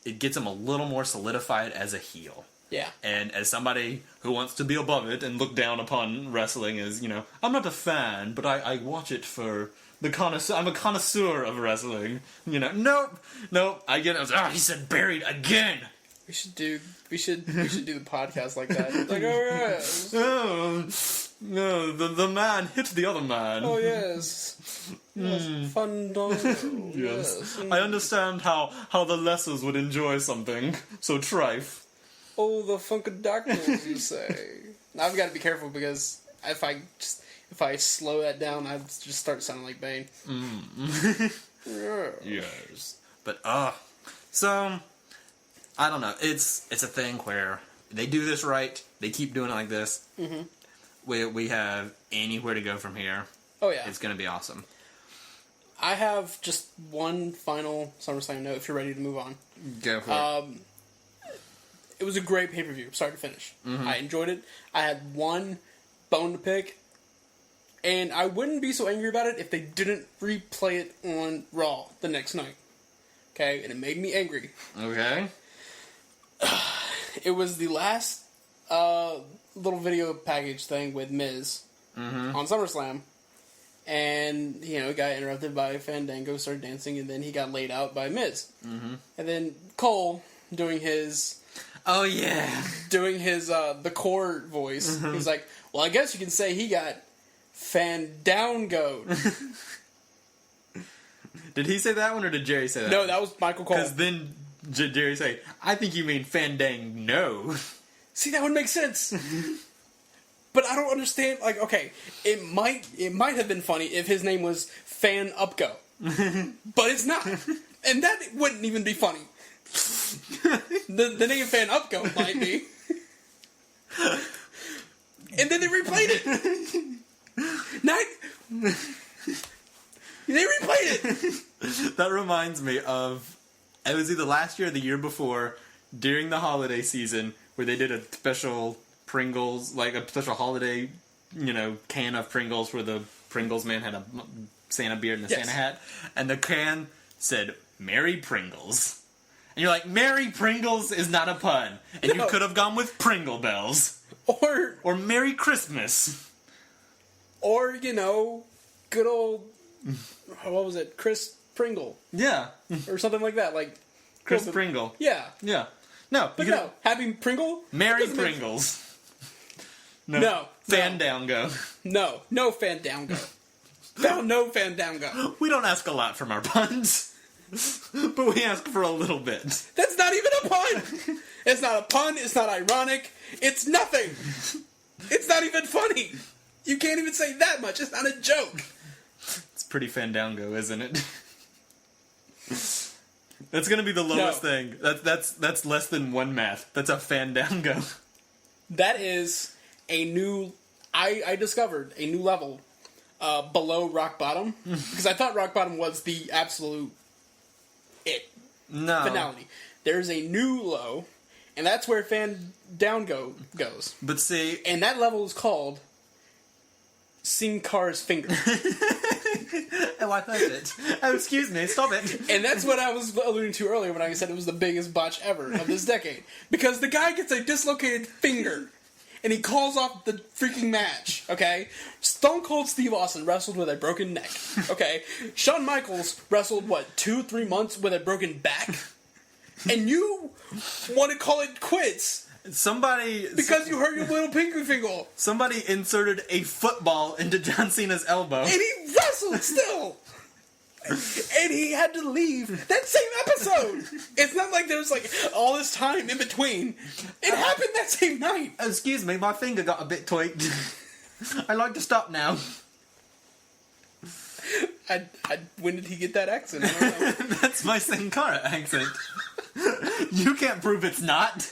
a little more solidified as a heel. Yeah. And as somebody who wants to be above it and look down upon wrestling as, I'm not a fan, but I watch it for the connoisseur. I'm a connoisseur of wrestling. Nope. I get it. He said buried again. We should do the podcast like that. Like, all right. No, the man hit the other man. Oh, yes. Yes, Fandango. Yes. Yes. I understand how the lessers would enjoy something so trife. Oh, the Funkadactyls, you say. Now, I've got to be careful because if I slow that down, I just start sounding like Bane. Yeah. Yes. But, so, I don't know. It's a thing where they do this right. They keep doing it like this. Mm-hmm. We have anywhere to go from here. Oh, yeah. It's going to be awesome. I have just one final SummerSlam note if you're ready to move on. Go for it. It was a great pay-per-view, start to finish. Mm-hmm. I enjoyed it. I had one bone to pick, and I wouldn't be so angry about it if they didn't replay it on Raw the next night. Okay? And it made me angry. Okay. It was the last little video package thing with Miz on SummerSlam. And, he got interrupted by Fandango, started dancing, and then he got laid out by Miz. Mm-hmm. And then Cole doing his... Oh, yeah. Doing his, the core voice. Mm-hmm. He's like, well, I guess you can say he got Fandangoed. Did he say that one, or did Jerry say that? No, that was Michael Cole. Because then Jerry say, I think you mean Fandango. See, that would make sense. But I don't understand, like, okay, it might have been funny if his name was Fan Upgo. But it's not. And that wouldn't even be funny. The name Fan Upgo might be. And then they replayed it. They replayed it. That reminds me of, it was either last year or the year before, during the holiday season, where they did a special Pringles, like a special holiday, can of Pringles, where the Pringles man had a Santa beard and a Santa hat, and the can said, Merry Pringles. And you're like, Merry Pringles is not a pun. And you could have gone with Pringle Bells. Or Merry Christmas. Or, good old, what was it, Chris Pringle. Yeah. Or something like that, like... Chris Pringle. Yeah. Yeah. No. But no, Happy Pringle? Merry Pringles. No. Fandango. No Fandango. No Fandango. We don't ask a lot from our puns. But we ask for a little bit. That's not even a pun! It's not a pun, it's not ironic, it's nothing! It's not even funny! You can't even say that much, it's not a joke! It's pretty Fandango, isn't it? That's gonna be the lowest thing. That's less than one math. That's a Fandango. That is a new... I discovered a new level below rock bottom. Because I thought rock bottom was the absolute... finality. There's a new low, and that's where Fandango goes. But see... And that level is called Sin Cara's Finger. Oh, I heard it. Oh, excuse me, stop it. And that's what I was alluding to earlier when I said it was the biggest botch ever of this decade. Because the guy gets a dislocated finger, and he calls off the freaking match, okay? Stone Cold Steve Austin wrestled with a broken neck, okay? Shawn Michaels wrestled, 2-3 months with a broken back? And you want to call it quits because you hurt your little pinky finger. Somebody inserted a football into John Cena's elbow. And he wrestled still! And he had to leave that same episode. It's not like there was all this time in between. It happened that same night. Excuse me, my finger got a bit tweaked. I'd like to stop now. When did he get that accent? I don't know. That's my Sin Cara accent. You can't prove it's not.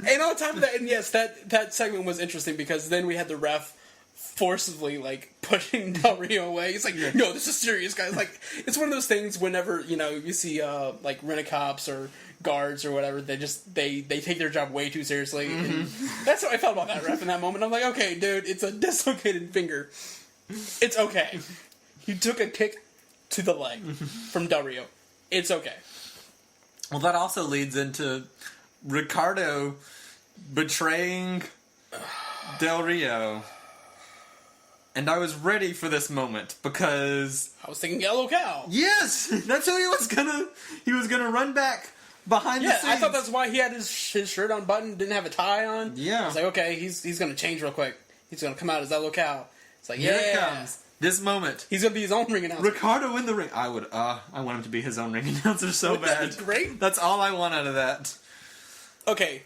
And on top of that, and yes, that segment was interesting because then we had the ref forcibly pushing Del Rio away. He's like, no, this is serious, guys. It's one of those things whenever you see rent-a-cops or guards or whatever, they take their job way too seriously. Mm-hmm. And that's how I felt about that ref in that moment. I'm like, okay, dude, it's a dislocated finger. It's okay. He took a kick to the leg from Del Rio. It's okay. Well, that also leads into Ricardo betraying Del Rio. And I was ready for this moment because I was thinking Yellow Cow. Yes, that's who he was gonna run back behind the scenes. I thought that's why he had his shirt unbuttoned, didn't have a tie on. Yeah, I was like, okay, he's gonna change real quick. He's gonna come out as that locale. It's like, Here it comes. This moment. He's gonna be his own ring announcer. Ricardo in the ring. I want him to be his own ring announcer so Wouldn't that bad. be great? That's all I want out of that. Okay,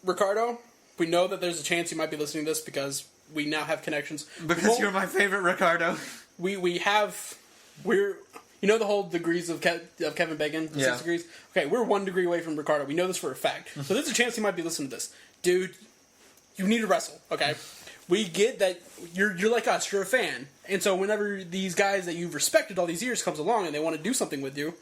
Ricardo, we know that there's a chance you might be listening to this because we now have connections. Because you're my favorite Ricardo. We're you know the whole degrees of Kevin Bacon, the 6 degrees? Okay, we're 1 degree away from Ricardo. We know this for a fact. So there's a chance he might be listening to this. Dude, you need to wrestle, okay? We get that you're like us, you're a fan. And so whenever these guys that you've respected all these years comes along and they want to do something with you,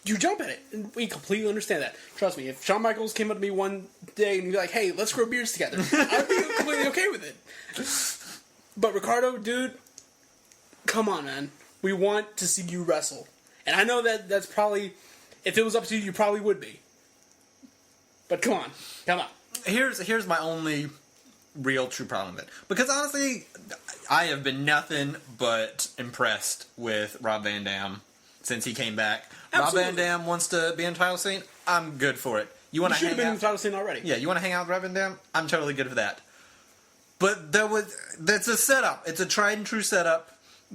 you jump at it. And we completely understand that. Trust me, if Shawn Michaels came up to me one day and be like, hey, let's grow beards together, I'd be completely okay with it. But Ricardo, dude, come on, man. We want to see you wrestle. And I know that that's probably, if it was up to you, you probably would be. But come on. Come on. Here's my only real true problem with it. Because honestly, I have been nothing but impressed with Rob Van Dam since he came back. Absolutely. Rob Van Dam wants to be in the title scene. I'm good for it. You want to should hang have been out? in the title scene already. Yeah, you want to hang out with Rob Van Dam? I'm totally good for that. But that's a setup. It's a tried and true setup.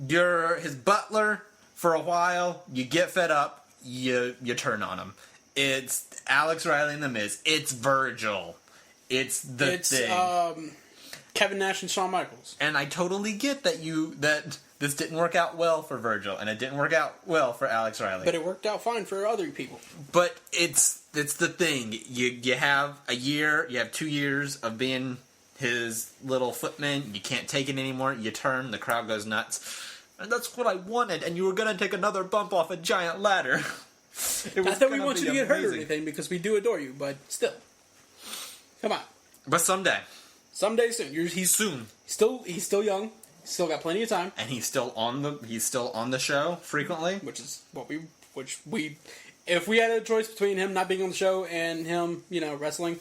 You're his butler for a while. You get fed up. You turn on him. It's Alex Riley and The Miz. It's Virgil. It's thing. Kevin Nash and Shawn Michaels. And I totally get that this didn't work out well for Virgil, and it didn't work out well for Alex Riley. But it worked out fine for other people. But it's the thing. You have a year. You have 2 years of being his little footman. You can't take it anymore. You turn. The crowd goes nuts. And that's what I wanted. And you were going to take another bump off a giant ladder. Not that we want you to get hurt or anything, because we do adore you, but still. Come on. But someday. Someday soon. He's Soon. He's still young. He's still got plenty of time. And he's still on the show frequently. Which we if we had a choice between him not being on the show and him, wrestling.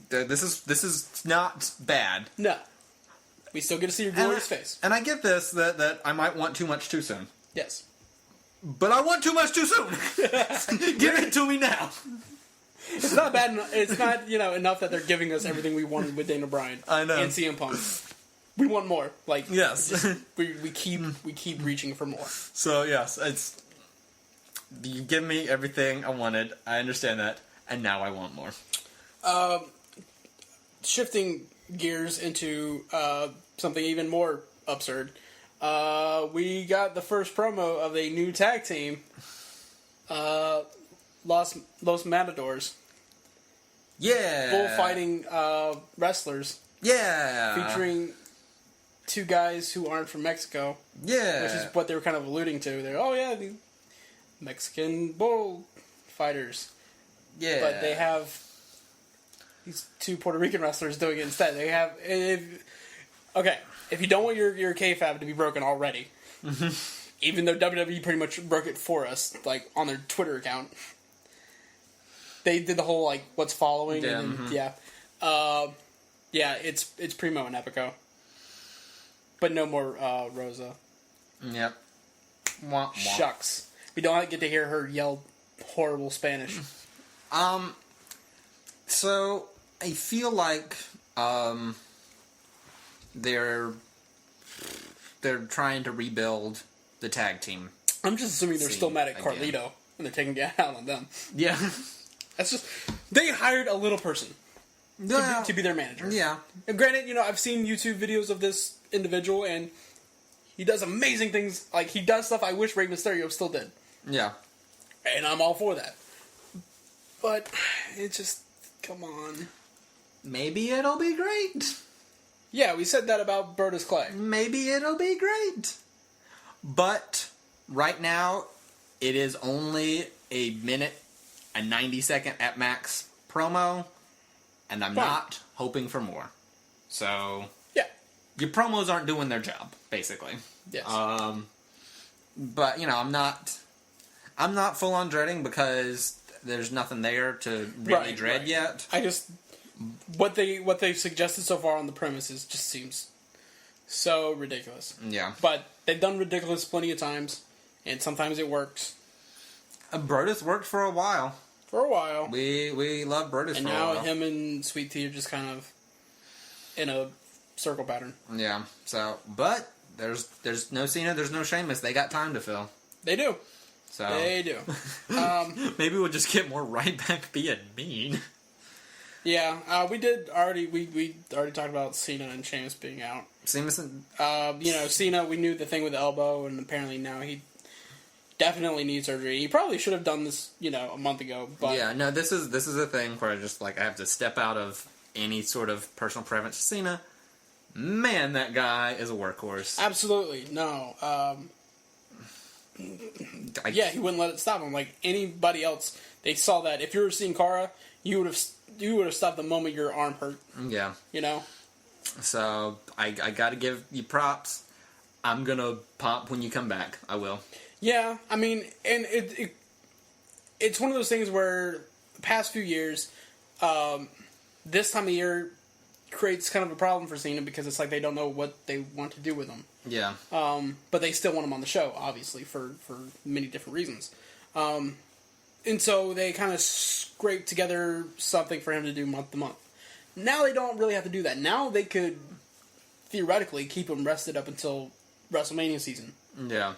This is not bad. No. We still get to see your glorious face. And I get this, that I might want too much too soon. Yes. But I want too much too soon! Give it to me now! It's not bad enough. It's not, enough that they're giving us everything we wanted with Daniel Bryan. I know. And CM Punk. We want more. Like, yes. we keep reaching for more. So, yes, you give me everything I wanted. I understand that. And now I want more. Shifting gears into something even more absurd. We got the first promo of a new tag team, Los Matadors. Yeah. Bullfighting wrestlers. Yeah. Featuring 2 guys who aren't from Mexico. Yeah. Which is what they were kind of alluding to. They're, the Mexican bullfighters. Yeah. But they have these 2 Puerto Rican wrestlers doing it instead. They have... If you don't want your kayfabe to be broken already, even though WWE pretty much broke it for us, like, on their Twitter account, they did the whole, like, what's following, it's Primo and Epico. But no more Rosa. Yep. Wah, wah. Shucks. We don't get to hear her yell horrible Spanish. So, I feel like, they're trying to rebuild the tag team. I'm just assuming they're still mad at again. Carlito and they're taking it out on them. Yeah. That's just... They hired a little person to be their manager. Yeah. And granted, I've seen YouTube videos of this individual, and he does amazing things. Like, he does stuff I wish Rey Mysterio still did. Yeah. And I'm all for that. But, it just... Come on. Maybe it'll be great. Yeah, we said that about Brodus Clay. Maybe it'll be great. But, right now, it is only a minute and 90-second at max promo, and I'm not hoping for more. So, yeah. Your promos aren't doing their job, basically. Yes. But, I'm not full on dreading because there's nothing there to really dread yet. I just... What they've suggested so far on the premises just seems so ridiculous. Yeah. But they've done ridiculous plenty of times, and sometimes it works. Brodus worked for a while. For a while. We love Brodus and for a while. And now him and Sweet Tea are just kind of in a circle pattern. Yeah. So, but there's no Cena, there's no Sheamus. They got time to fill. They do. So They do. maybe we'll just get more right back being mean. Yeah, we already talked about Cena and Sheamus being out. Sheamus and Cena, we knew the thing with the elbow, and apparently now he definitely needs surgery. He probably should have done this, a month ago. But yeah, no, this is a thing where I have to step out of any sort of personal preference. Cena, man, that guy is a workhorse. Absolutely, no. Yeah, he wouldn't let it stop him. Like anybody else, they saw that. If you were seeing Cara, you would have stopped the moment your arm hurt. Yeah. So I got to give you props. I'm gonna pop when you come back. I will. Yeah, I mean, and it's one of those things where the past few years, this time of year creates kind of a problem for Cena because it's like they don't know what they want to do with him. Yeah. But they still want him on the show, obviously, for many different reasons. And so they kind of scrape together something for him to do month to month. Now they don't really have to do that. Now they could theoretically keep him rested up until WrestleMania season. Yeah.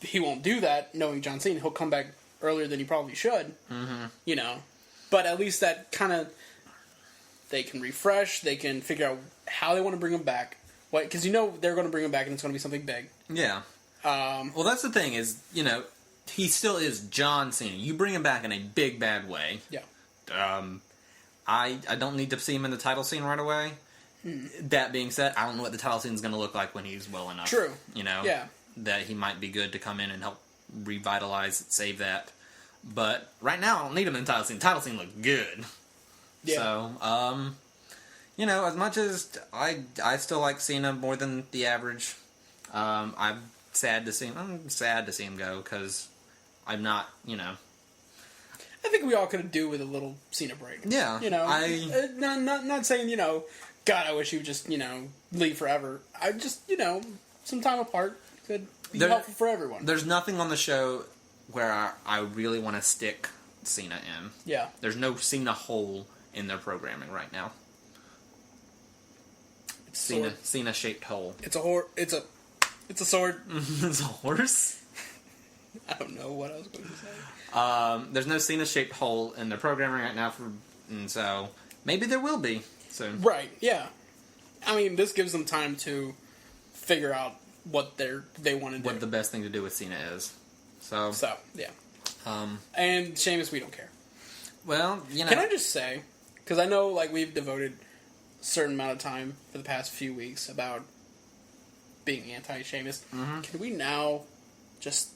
He won't do that, knowing John Cena. He'll come back earlier than he probably should. Mm-hmm. But at least that kind of... They can refresh. They can figure out how they want to bring him back. Because they're going to bring him back and it's going to be something big. Yeah. Well, that's the thing is, he still is John Cena. You bring him back in a big, bad way. Yeah. I don't need to see him in the title scene right away. That being said, I don't know what the title scene is going to look like when he's well enough. True. Yeah. That he might be good to come in and help revitalize, save that. But right now, I don't need him in the title scene. The title scene looks good. Yeah. So, as much as I still like Cena more than the average, I'm sad to see him go because I'm not, I think we all could do with a little Cena break. Yeah. Not saying, God, I wish he would just, leave forever. I just, some time apart could be helpful for everyone. There's nothing on the show where I really want to stick Cena in. Yeah. There's no Cena hole in their programming right now. Cena shaped hole. It's a it's a sword. It's a horse? I don't know what I was going to say. There's no Cena shaped hole in their programming right now and so maybe there will be soon. Right, yeah. I mean, this gives them time to figure out what they want to do. What the best thing to do with Cena is. So yeah. And Sheamus, we don't care. Well, Can I just say, because I know we've devoted a certain amount of time for the past few weeks about being anti-Sheamus. Mm-hmm. Can we now just,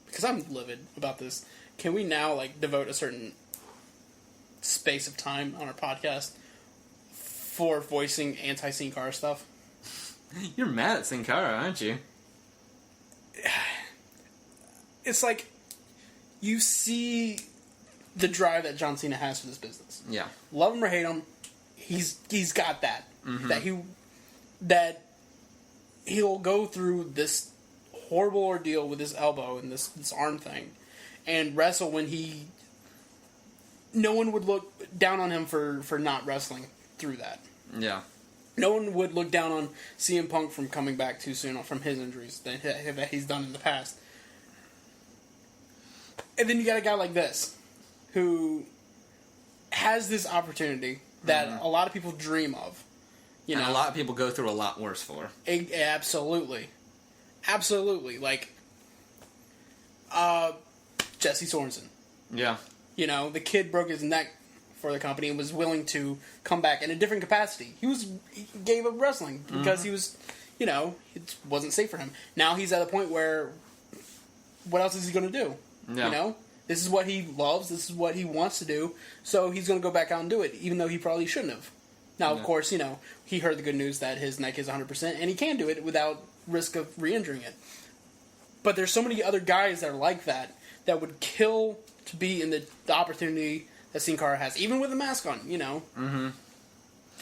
because I'm livid about this, can we now devote a certain space of time on our podcast for voicing anti-Sin Cara stuff? You're mad at Sin Cara, aren't you? It's you see the drive that John Cena has for this business. Yeah. Love him or hate him, he's got that. Mm-hmm. That he'll go through this horrible ordeal with his elbow and this arm thing and wrestle when no one would look down on him for not wrestling through that. Yeah. No one would look down on CM Punk from coming back too soon from his injuries that he's done in the past. And then you got a guy like this, who has this opportunity that a lot of people dream of. And a lot of people go through a lot worse for. Absolutely. Absolutely. Jesse Sorensen. Yeah. The kid broke his neck for the company and was willing to come back in a different capacity. He gave up wrestling because he was, it wasn't safe for him. Now he's at a point where, what else is he going to do? Yeah. This is what he loves. This is what he wants to do. So he's going to go back out and do it, even though he probably shouldn't have. Now, of course, he heard the good news that his neck is 100%, and he can do it without risk of re-injuring it. But there's so many other guys that are like that would kill to be in the opportunity that Sin Cara has, even with a mask on, Mm-hmm.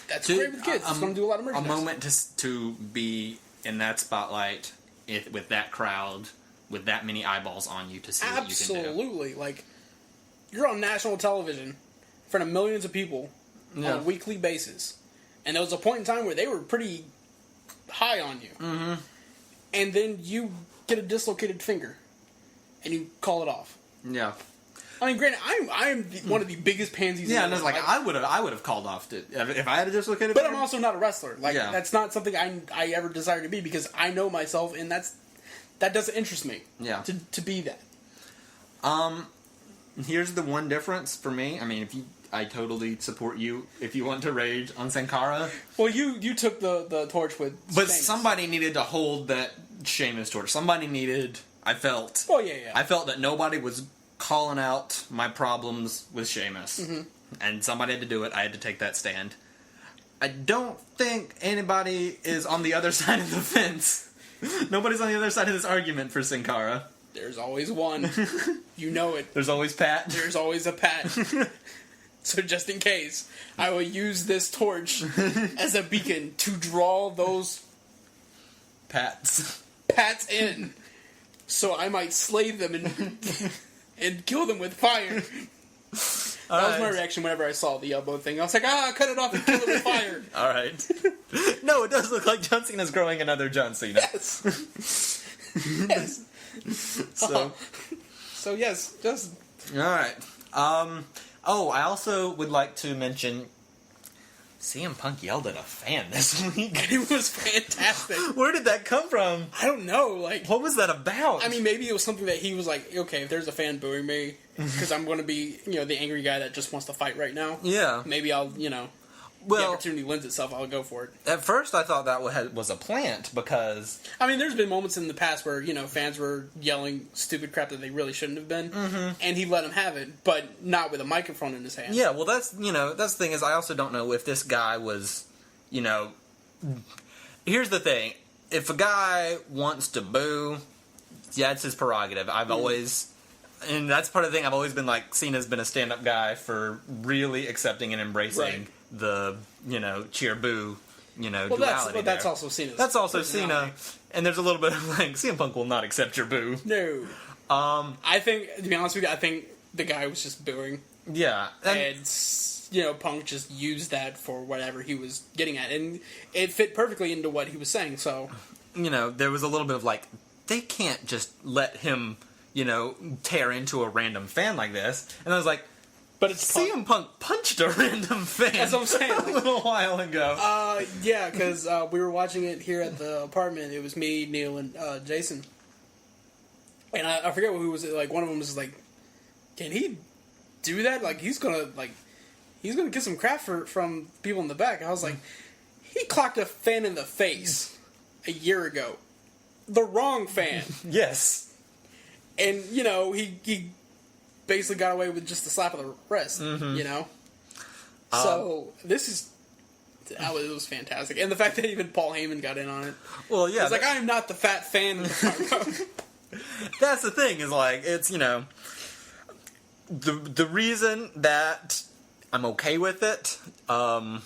That's great with kids. It's going to do a lot of merchandise. A moment to be in that spotlight with that crowd, with that many eyeballs on you to see what you can do. Absolutely. You're on national television in front of millions of people on a weekly basis, And there was a point in time where they were pretty high on you. Mm-hmm. And then you get a dislocated finger, and you call it off. Yeah. I mean, granted, I'm one of the biggest pansies. Yeah, and it's like I would have called off if I had a dislocated. But finger. I'm also not a wrestler. Like that's not something I ever desire to be because I know myself, and that doesn't interest me. Yeah. To be that. Here's the one difference for me. I mean, I totally support you if you want to rage on Sin Cara. Well, you took the torch with. But Sheamus. somebody needed to hold that Sheamus torch. Somebody needed. I felt. Oh yeah. I felt that nobody was calling out my problems with Sheamus. Mm-hmm. And somebody had to do it. I had to take that stand. I don't think anybody is on the other side of the fence. Nobody's on the other side of this argument for Sin Cara. There's always one. You know it. There's always Pat. There's always a Pat. So just in case, I will use this torch as a beacon to draw those Pats in, so I might slay them and kill them with fire. That was my reaction whenever I saw the elbow thing. I was like, cut it off and kill it with fire. All right. No, it does look like John Cena's growing another John Cena. Yes. Yes. So yes, just... All right. I also would like to mention CM Punk yelled at a fan this week. It was fantastic. Where did that come from? I don't know. Like, what was that about? I mean, maybe it was something that he was like, okay, if there's a fan booing me, because I'm going to be, the angry guy that just wants to fight right now. Yeah. Maybe I'll, the opportunity lends itself, I'll go for it. At first, I thought that was a plant because... I mean, there's been moments in the past where, fans were yelling stupid crap that they really shouldn't have been, and he let them have it, but not with a microphone in his hand. Yeah, well, that's the thing is I also don't know if this guy was, Here's the thing. If a guy wants to boo, yeah, it's his prerogative. I've always... And that's part of the thing. I've always been like, Cena's been a stand-up guy for really accepting and embracing the, cheer boo, duality. That's also Cena's. That's also Cena. And there's a little bit of like, CM Punk will not accept your boo. No. I think, to be honest with you, I think the guy was just booing. Yeah. And Punk just used that for whatever he was getting at. And it fit perfectly into what he was saying, so. There was a little bit of like, they can't just let him... tear into a random fan like this. And I was like, but it's CM Punk punched a random fan. That's what I'm saying. A little while ago. Yeah, because we were watching it here at the apartment. It was me, Neil, and Jason. And I forget who was it. Like, one of them was like, can he do that? Like, he's gonna get some crap from people in the back. I was like, he clocked a fan in the face a year ago. The wrong fan. Yes. And, he basically got away with just a slap of the wrist, So, it was fantastic. And the fact that even Paul Heyman got in on it. Well, yeah. It's like, I am not the fat fan in the front row. That's the thing, is like, it's, the reason that I'm okay with it, and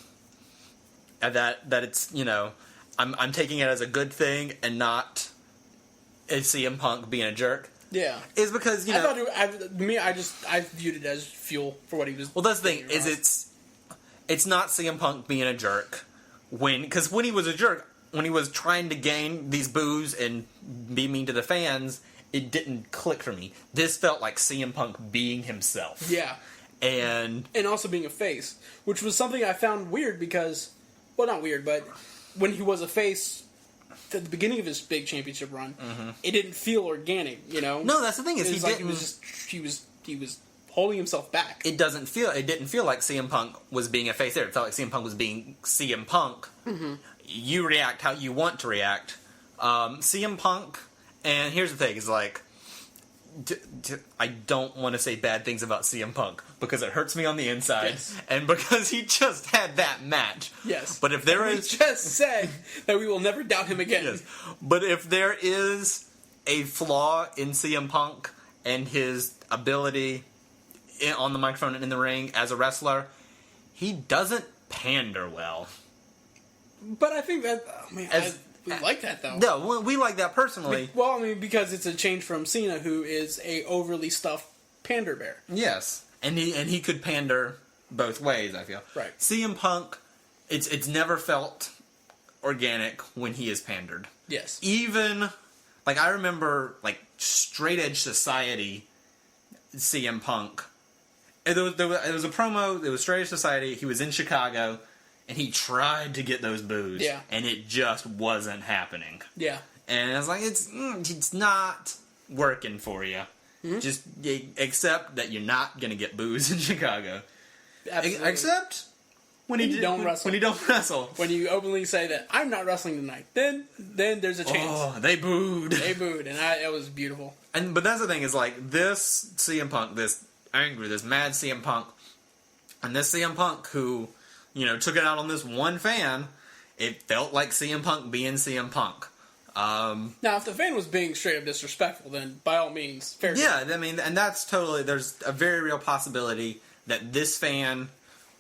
that it's, I'm taking it as a good thing and not a CM Punk being a jerk. Yeah, is because I thought I viewed it as fuel for what he was. Well, that's the thing is it's not CM Punk being a jerk because when he was a jerk, when he was trying to gain these boos and be mean to the fans, it didn't click for me. This felt like CM Punk being himself. Yeah, and also being a face, which was something I found weird because, well, not weird, but when he was a face. At the beginning of his big championship run, it didn't feel organic, No, that's the thing is he was holding himself back. It didn't feel like CM Punk was being a face there. It felt like CM Punk was being CM Punk. Mm-hmm. You react how you want to react. CM Punk, and here's the thing: is like, I don't want to say bad things about CM Punk because it hurts me on the inside, and because he just had that match. Yes, but if there we just said that we will never doubt him again. Yes, but if there is a flaw in CM Punk and his ability on the microphone and in the ring as a wrestler, he doesn't pander well. But I think that we like that, though. No, we like that personally. Well, I mean, because it's a change from Cena, who is a overly stuffed pander bear. Yes, and he could pander both ways, I feel. Right. CM Punk it's never felt organic when he is pandered. Yes. Even, like, I remember, like, Straight Edge Society CM Punk. And it was a promo, it was Straight Edge Society, he was in Chicago, and he tried to get those boos. Yeah. And it just wasn't happening. Yeah. And I was like, it's not working for you. Mm-hmm. Just accept that you're not going to get boos in Chicago. Absolutely. Except when he don't wrestle. When he don't wrestle. When you openly say that I'm not wrestling tonight, then there's a chance. Oh, they booed. They booed, and it was beautiful. But that's the thing is, like, this CM Punk, this angry, this mad CM Punk, and this CM Punk who, you know, took it out on this one fan, it felt like CM Punk being CM Punk. Now, if the fan was being straight up disrespectful, then by all means, fair game. Yeah, I mean, and that's totally, there's a very real possibility that this fan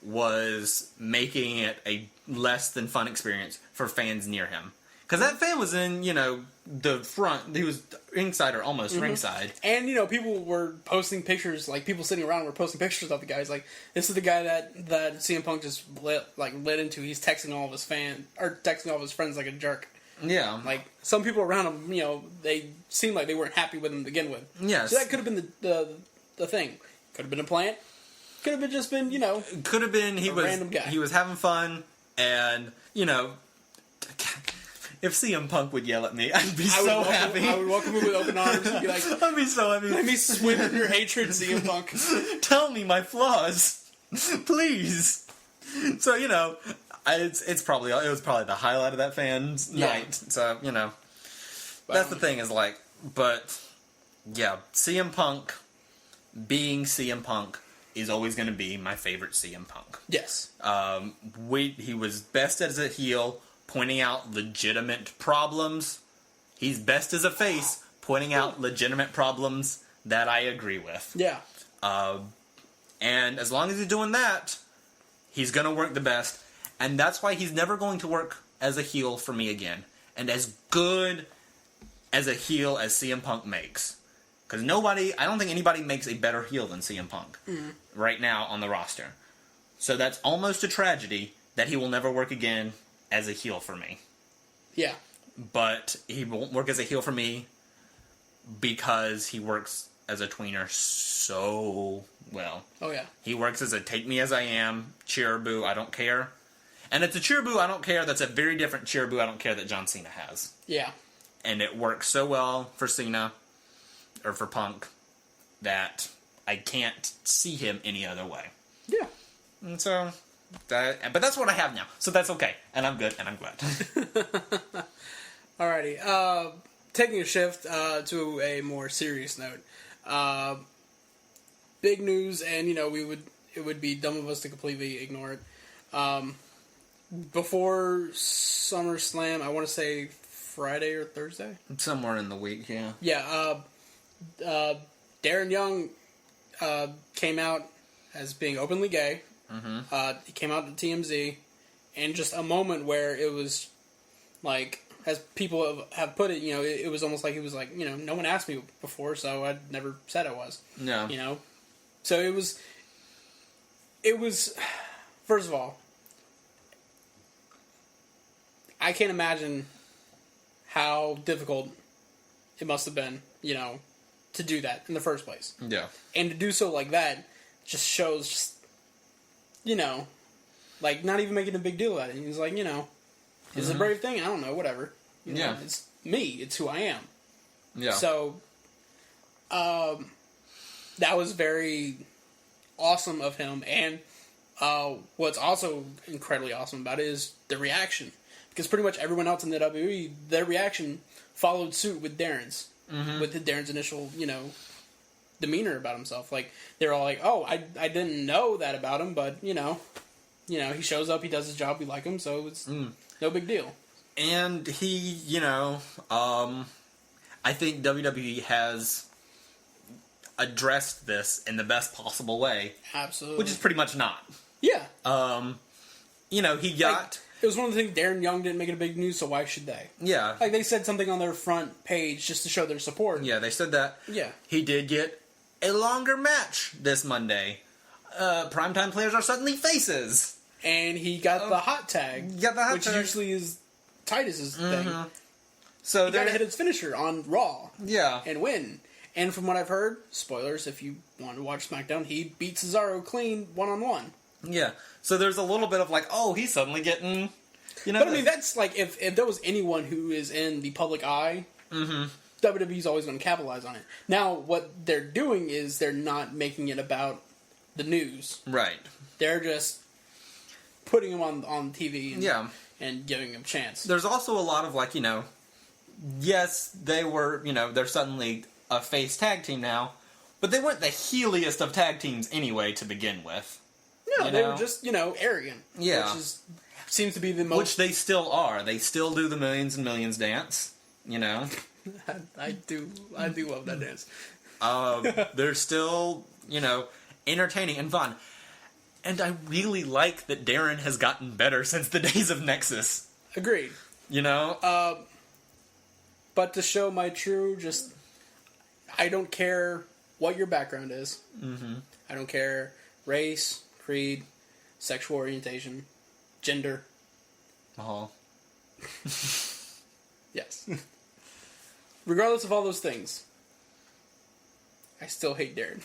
was making it a less than fun experience for fans near him. Because that fan was in, you know, the front, he was ringside or almost ringside. And, you know, people were posting pictures, like, people sitting around were posting pictures of the guys. Like, this is the guy that CM Punk just lit into. He's texting all of his texting all of his friends like a jerk. Yeah. Like, some people around him, you know, they seemed like they weren't happy with him to begin with. Yes. So that could have been the thing. Could have been a plant. Could have been just been, you know, could have been he was random guy. He was having fun, and, you know, if CM Punk would yell at me, I'd be so happy. I would welcome him with open arms and be like, I'd be so happy. let me swim in your hatred, CM Punk. Tell me my flaws, please. So, you know, it was probably the highlight of that fan's night. So, you know, that's the thing is, like, but yeah, CM Punk being CM Punk is always going to be my favorite CM Punk. Yes. He was best as a heel, pointing out legitimate problems. He's best as a face, pointing out legitimate problems that I agree with. Yeah. And as long as he's doing that, he's going to work the best. And that's why he's never going to work as a heel for me again. And as good as a heel as CM Punk makes. Because I don't think anybody makes a better heel than CM Punk right now on the roster. So that's almost a tragedy that he will never work again as a heel for me. Yeah. But he won't work as a heel for me because he works as a tweener so well. Oh, yeah. He works as a take me as I am, cheer boo, I don't care. And it's a cheer boo, I don't care, that's a very different cheer boo, I don't care that John Cena has. Yeah. And it works so well for Cena, or for Punk, that I can't see him any other way. Yeah. And so, but that's what I have now. So that's okay. And I'm good, and I'm glad. Alrighty. Taking a shift to a more serious note. Big news, and, you know, it would be dumb of us to completely ignore it. Before SummerSlam, I want to say Friday or Thursday? Somewhere in the week, yeah. Yeah, Darren Young came out as being openly gay. Mm-hmm. He came out to TMZ, and just a moment where it was like, as people have put it, you know, it was almost like he was like, you know, no one asked me before, so I never said I was. No. You know? So it was, first of all, I can't imagine how difficult it must have been, you know, to do that in the first place. Yeah. And to do so like that just shows, you know, like, not even making a big deal about it. He's like, you know, it's a brave thing. I don't know, whatever. You know, it's me. It's who I am. Yeah. So, that was very awesome of him. And what's also incredibly awesome about it is the reaction. Because pretty much everyone else in the WWE, their reaction followed suit with Darren's. Mm-hmm. With Darren's initial, you know, demeanor about himself. Like, they're all like, oh, I didn't know that about him, but, you know, he shows up, he does his job, we like him, so it's no big deal. And he, you know, I think WWE has addressed this in the best possible way. Absolutely. Which is pretty much not. Yeah. You know, he got... Like, it was one of the things, Darren Young didn't make it a big news, so why should they? Yeah. Like, they said something on their front page just to show their support. Yeah, they said that. Yeah. He did get a longer match this Monday. Primetime players are suddenly faces. and he got the hot tag, which tag. usually is Titus's thing. So He got to hit his finisher on Raw, yeah, and win. And from what I've heard, spoilers if you want to watch SmackDown, he beat Cesaro clean 1-on-1. Yeah. So there's a little bit of like, oh, he's suddenly getting, But I mean, that's like if there was anyone who is in the public eye, WWE's always going to capitalize on it. Now, what they're doing is they're not making it about the news. Right. They're just putting him on TV and giving him a chance. There's also a lot of like, yes, they were, they're suddenly a face tag team now, but they weren't the heeliest of tag teams anyway to begin with. No, they were just, arrogant. Yeah. Which seems to be the most... Which they still are. They still do the Millions and Millions dance, I do love that dance. They're still, entertaining and fun. And I really like that Darren has gotten better since the days of Nexus. Agreed. But to show my true, I don't care what your background is. Mm-hmm. I don't care race, creed, sexual orientation, gender. Yes. Regardless of all those things, I still hate Darren.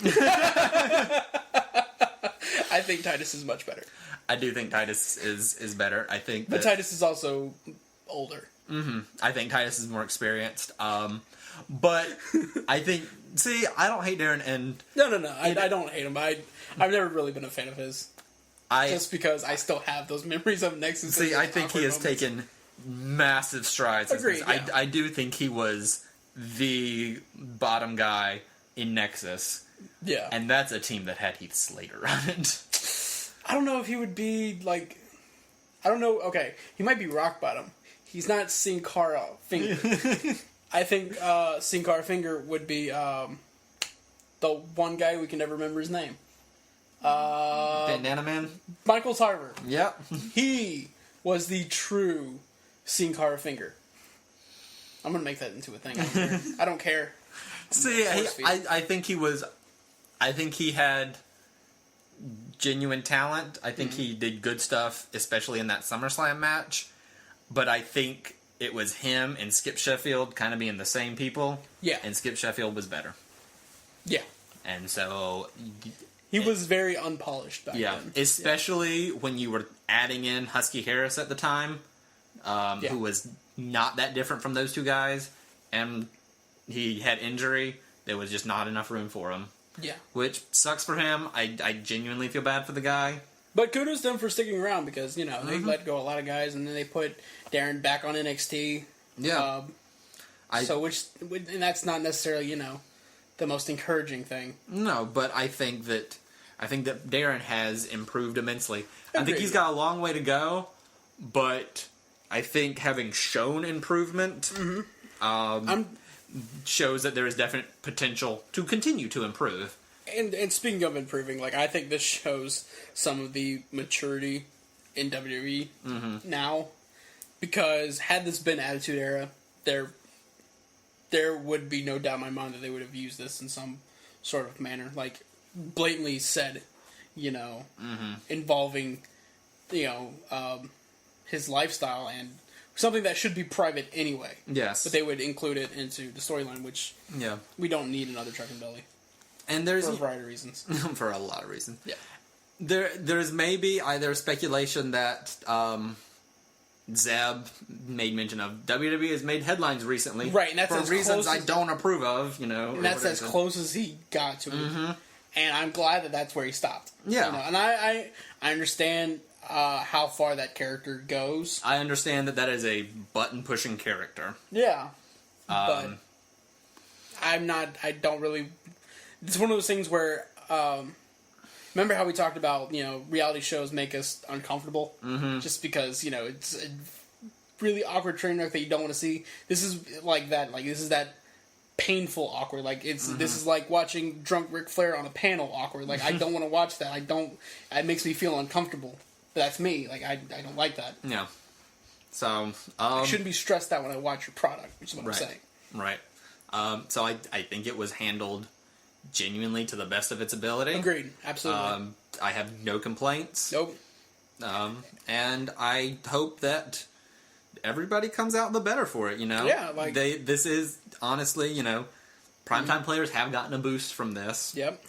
I think Titus is much better. I do think Titus is better. I think But Titus is also older. Mm-hmm. I think Titus is more experienced. But I think... See, I don't hate Darren, and... No. I don't hate him. I've never really been a fan of his. Just because I still have those memories of Nexus. See, I think he has taken massive strides. Agreed, yeah. I do think he was the bottom guy in Nexus. Yeah. And that's a team that had Heath Slater on it. I don't know if he would be, like... I don't know. Okay, he might be rock bottom. He's not Sin Cara Finger. I think Sin Cara Finger would be the one guy we can never remember his name. Bandana Man? Michael Tarver. Yep. He was the true Sin Cara Finger. I'm going to make that into a thing. I don't care. See, I think he was... I think he had genuine talent. I think he did good stuff, especially in that SummerSlam match. But I think it was him and Skip Sheffield kind of being the same people. Yeah. And Skip Sheffield was better. Yeah. And so... He was very unpolished back then. Especially when you were adding in Husky Harris at the time, who was not that different from those two guys. And he had injury. There was just not enough room for him. Yeah. Which sucks for him. I genuinely feel bad for the guy. But kudos to them for sticking around because, they let go a lot of guys and then they put Darren back on NXT. Yeah. And that's not necessarily, the most encouraging thing. No, but I think that Darren has improved immensely. Agreed. I think he's got a long way to go, but I think having shown improvement shows that there is definite potential to continue to improve. And speaking of improving, I think this shows some of the maturity in WWE now. Because had this been Attitude Era, there would be no doubt in my mind that they would have used this in some sort of manner. Blatantly said, involving, his lifestyle and something that should be private anyway. Yes. But they would include it into the storyline, which we don't need another Chuck and Billy. And there's for a variety of reasons. For a lot of reasons. Yeah. There's maybe either speculation that Zeb made mention of. WWE has made headlines recently, right? And that's for reasons I don't approve of. And that's as close as he got to it. And I'm glad that that's where he stopped. Yeah. And I understand how far that character goes. I understand that is a button pushing character. Yeah. But I'm not. I don't really. It's one of those things where, remember how we talked about, reality shows make us uncomfortable? Mm-hmm. Just because, it's a really awkward train wreck that you don't want to see. This is like that. This is that painful awkward. This is like watching drunk Ric Flair on a panel awkward. I don't want to watch that. It makes me feel uncomfortable. But that's me. I don't like that. Yeah. So, I shouldn't be stressed out when I watch your product, which is what I'm saying. Right. So I think it was handled genuinely to the best of its ability. Agreed. Absolutely. I have no complaints. Nope. And I hope that everybody comes out the better for it, Yeah, like... This is, honestly, primetime players have gotten a boost from this. Yep.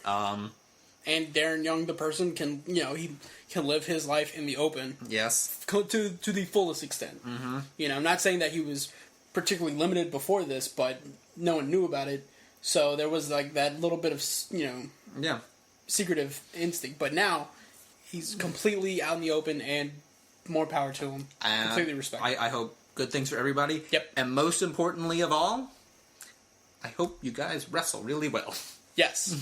And Darren Young, the person, can, he can live his life in the open. Yes. To the fullest extent. Mm-hmm. I'm not saying that he was particularly limited before this, but no one knew about it. So there was, like, that little bit of, Yeah. secretive instinct. But now, he's completely out in the open, and more power to him. Completely respect. I hope good things for everybody. Yep. And most importantly of all, I hope you guys wrestle really well. Yes.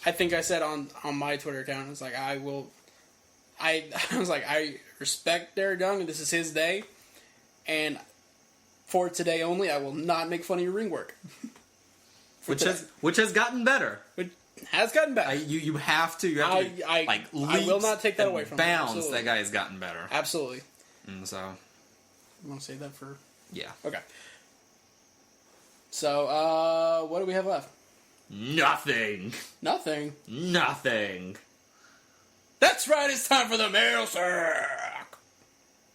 I think I said on my Twitter account, it's like, I was like, I respect Darren Young, and this is his day, and for today only, I will not make fun of your ring work. Which has gotten better. It has gotten better. You have to I will not take that away from him. Bounds, Absolutely. that guy has gotten better. Absolutely. And so... You want to say that for... Yeah. Okay. So, what do we have left? Nothing. Nothing? Nothing. That's right, it's time for the mail sack!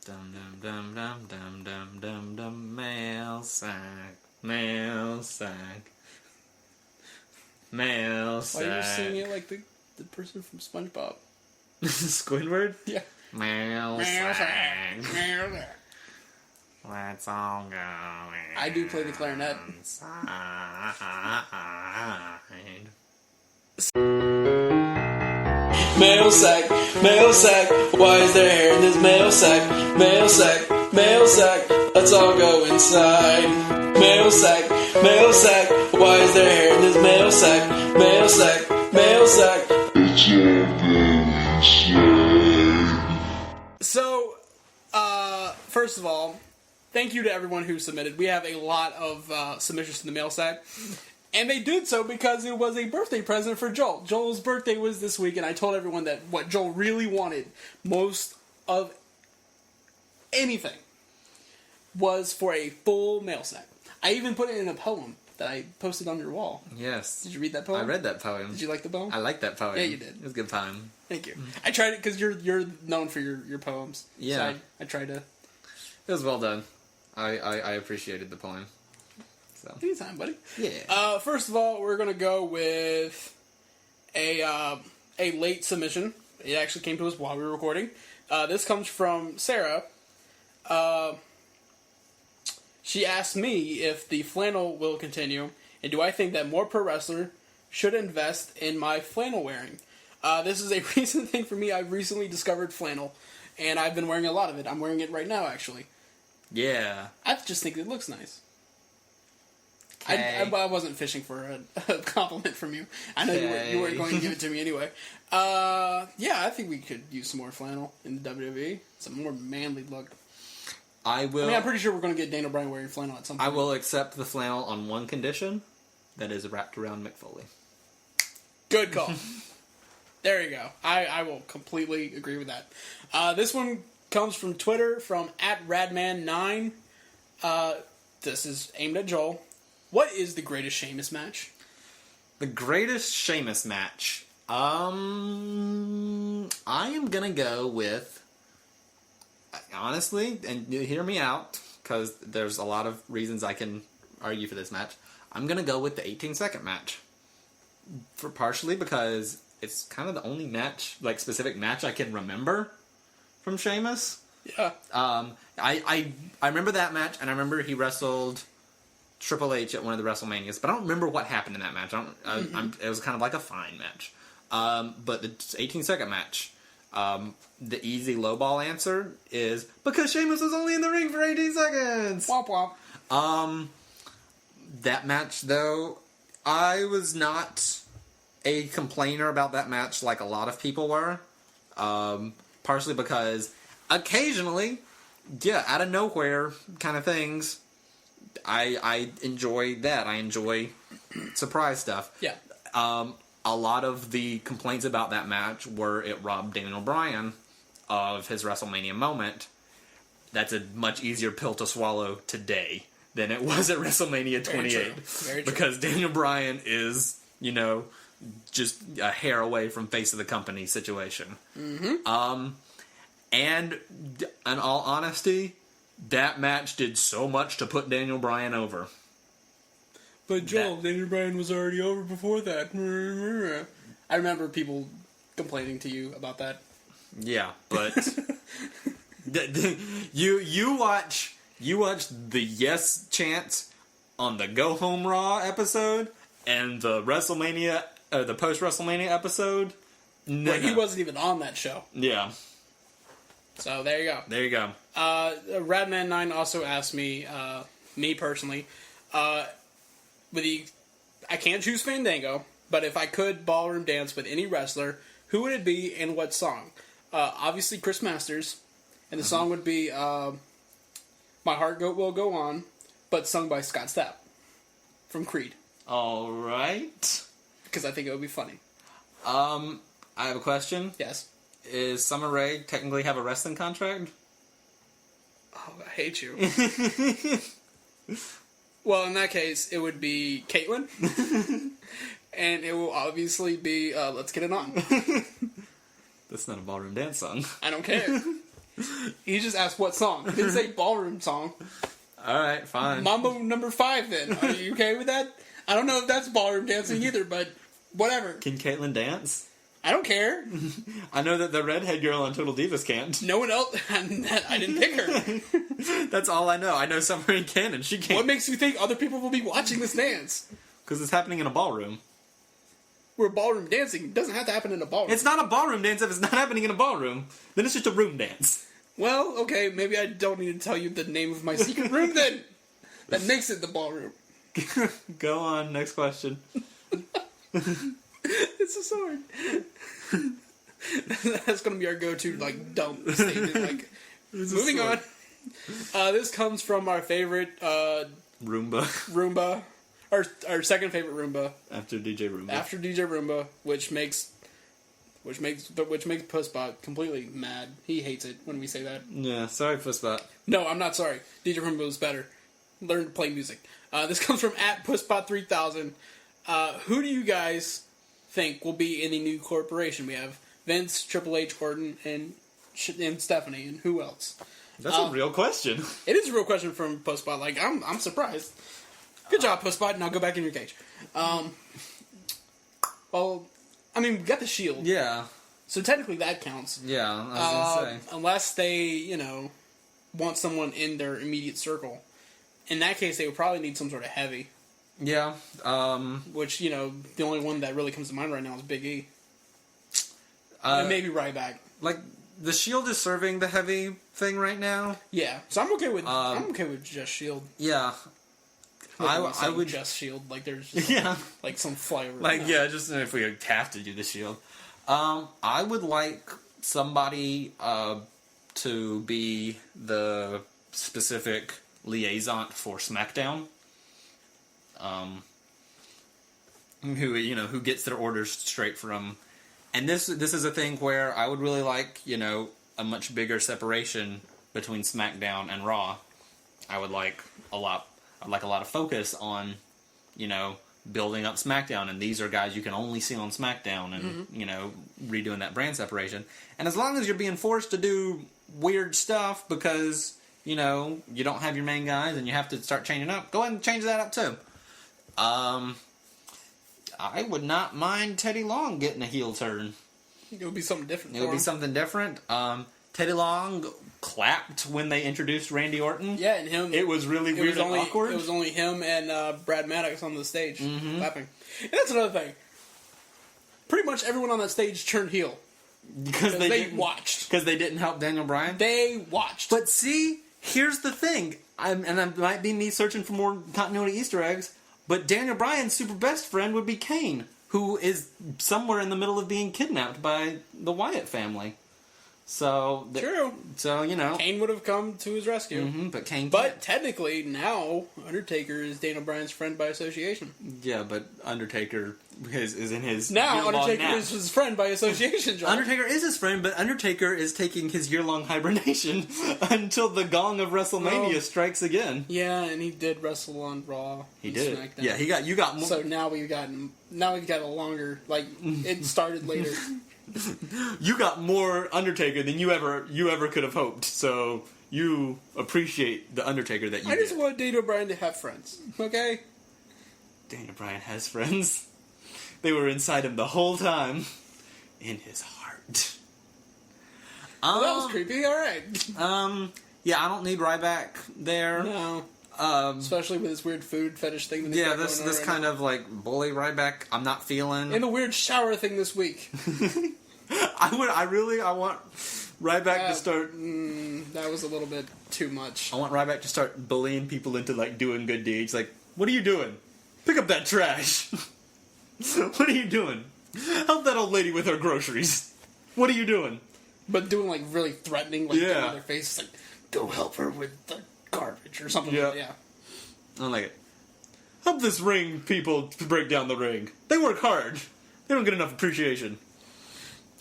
Dum dum dum dum dum dum dum mail sack. Mail sack. Mail sack. Why are you singing it like the person from SpongeBob? Squidward? Yeah. Mail sack. Mail sack. Let's all go. I do play the clarinet. Mail sack, why is there hair in this mail sack? Mail sack, let's all go inside. Mail sack, why is there hair in this mail sack? Mail sack, let's all go inside. So, first of all, thank you to everyone who submitted. We have a lot of submissions to the mail sack. And they did so because it was a birthday present for Joel. Joel's birthday was this week, and I told everyone that what Joel really wanted most of anything was for a full mail sack. I even put it in a poem that I posted on your wall. Yes. Did you read that poem? I read that poem. Did you like the poem? I liked that poem. Yeah, you did. It was a good poem. Thank you. I tried it because you're known for your poems. Yeah. So I tried to... It was well done. I appreciated the poem. So. Anytime, buddy. Yeah. First of all, we're gonna go with a late submission. It actually came to us while we were recording. This comes from Sarah. She asked me if the flannel will continue, and do I think that more pro wrestler should invest in my flannel wearing. This is a recent thing for me. I've recently discovered flannel, and I've been wearing a lot of it. I'm wearing it right now, actually. Yeah. I just think it looks nice. Okay. I wasn't fishing for a compliment from you. I know you weren't going to give it to me anyway. Yeah, I think we could use some more flannel in the WWE. It's a more manly look. I'm pretty sure we're going to get Daniel Bryan wearing flannel at some point. I will accept the flannel on one condition. That is wrapped around Mick Foley. Good call. There you go. I will completely agree with that. This one comes from Twitter from @Radman9. This is aimed at Joel. What is the greatest Sheamus match? The greatest Sheamus match. I am gonna go with, honestly, and hear me out, because there's a lot of reasons I can argue for this match. I'm gonna go with the 18-second match. Partially because it's kind of the only match, like specific match I can remember from Sheamus. Yeah. I remember that match, and I remember he wrestled Triple H at one of the WrestleManias, but I don't remember what happened in that match. It was kind of like a fine match. But the 18-second match, the easy lowball answer is because Sheamus was only in the ring for 18 seconds. Womp womp. That match, though, I was not a complainer about that match like a lot of people were. Partially because occasionally, out of nowhere kind of things, I enjoy that. I enjoy surprise stuff. Yeah. A lot of the complaints about that match were it robbed Daniel Bryan of his WrestleMania moment. That's a much easier pill to swallow today than it was at WrestleMania 28. Very true. Because Daniel Bryan is, just a hair away from face of the company situation. Mm-hmm. And in all honesty, that match did so much to put Daniel Bryan over. But Joel, Daniel Bryan was already over before that. I remember people complaining to you about that. Yeah, but you watch the yes chant on the Go Home Raw episode and the WrestleMania, the post WrestleMania episode. No, he wasn't even on that show. Yeah. So there you go. There you go. Radman9 also asked me, me personally, I can't choose Fandango, but if I could ballroom dance with any wrestler, who would it be and what song? Obviously Chris Masters, and the song would be My Heart Will Go On, but sung by Scott Stapp from Creed. All right. Because I think it would be funny. I have a question. Yes. Is Summer Rae technically have a wrestling contract? Oh, I hate you. Well, in that case, it would be Caitlyn. And it will obviously be Let's Get It On. That's not a ballroom dance song. I don't care. He just asked what song. He didn't say ballroom song. Alright, fine. Mambo number 5 then. Are you okay with that? I don't know if that's ballroom dancing either, but whatever. Can Caitlyn dance? I don't care. I know that the redhead girl on Total Divas can't. No one else. I didn't pick her. That's all I know. I know Summer Rae can, and she can't. What makes you think other people will be watching this dance? Because it's happening in a ballroom. We're ballroom dancing. It doesn't have to happen in a ballroom. It's not a ballroom dance if it's not happening in a ballroom. Then it's just a room dance. Well, okay, maybe I don't need to tell you the name of my secret room then. That makes it the ballroom. Go on, next question. It's a sword. That's gonna be our go-to, like, dump statement. Like, moving on. This comes from our favorite Roomba. Our second favorite Roomba. After DJ Roomba. After DJ Roomba, which makes Pussbot completely mad. He hates it when we say that. Yeah, sorry, Pussbot. No, I'm not sorry. DJ Roomba was better. Learn to play music. This comes from @Pussbot3000. Who do you guys think will be in the new corporation? We have Vince, Triple H, Orton, and Stephanie, and who else? That's a real question. It is a real question from Pussbot. Like, I'm surprised. Good job, Pussbot. Now go back in your cage. Well, I mean, we got the Shield. Yeah. So technically that counts. Yeah, I was gonna say. Unless they, want someone in their immediate circle. In that case, they would probably need some sort of heavy. Yeah. Which, the only one that really comes to mind right now is Big E. And maybe Ryback. Like, the Shield is serving the heavy thing right now. Yeah. So I'm okay with just Shield. Yeah. I would just Shield. Like, there's just, like some flavor. Like, yeah, just if we have to do the Shield. I would like somebody to be the specific liaison for SmackDown. Who gets their orders straight from. And this is a thing where I would really like, a much bigger separation between SmackDown and Raw. I would like a lot of focus on, building up SmackDown, and these are guys you can only see on SmackDown, and redoing that brand separation. And as long as you're being forced to do weird stuff because you don't have your main guys and you have to start changing up, go ahead and change that up too. I would not mind Teddy Long getting a heel turn. It would be something different. It would be something different. Teddy Long clapped when they introduced Randy Orton. Yeah, and him. It was really weird and awkward. It was only him and Brad Maddox on the stage clapping. And that's another thing. Pretty much everyone on that stage turned heel. Because they watched. Because they didn't help Daniel Bryan? They watched. But see, here's the thing. It might be me searching for more continuity Easter eggs, but Daniel Bryan's super best friend would be Kane, who is somewhere in the middle of being kidnapped by the Wyatt family. So true. So Kane would have come to his rescue. But Kane. But technically, now Undertaker is Daniel Bryan's friend by association. Yeah, but Undertaker is in his now. Undertaker is his friend by association. John. Undertaker is his friend, but Undertaker is taking his year-long hibernation until the gong of WrestleMania strikes again. Yeah, and he did wrestle on Raw. He did. SmackDown. Yeah, you got more. So now we've got a longer. Like it started later. You got more Undertaker than you ever could have hoped. So you appreciate the Undertaker that you I just get. want Daniel Bryan to have friends, okay? Daniel Bryan has friends. They were inside him the whole time. In his heart. Well, that was creepy, alright. Yeah, I don't need Ryback there. No. Especially with this weird food fetish thing. That Yeah, this kind of like bully Ryback I'm not feeling. And the weird shower thing this week. I want Ryback to start. That was a little bit too much. I want Ryback to start bullying people into like doing good deeds. Like, what are you doing? Pick up that trash. What are you doing? Help that old lady with her groceries. What are you doing? But doing like really threatening, like Yeah. in their face, like go help her with the garbage or something. Yeah. Like that. Yeah. I don't like it. Help this ring people to break down the ring. They work hard. They don't get enough appreciation.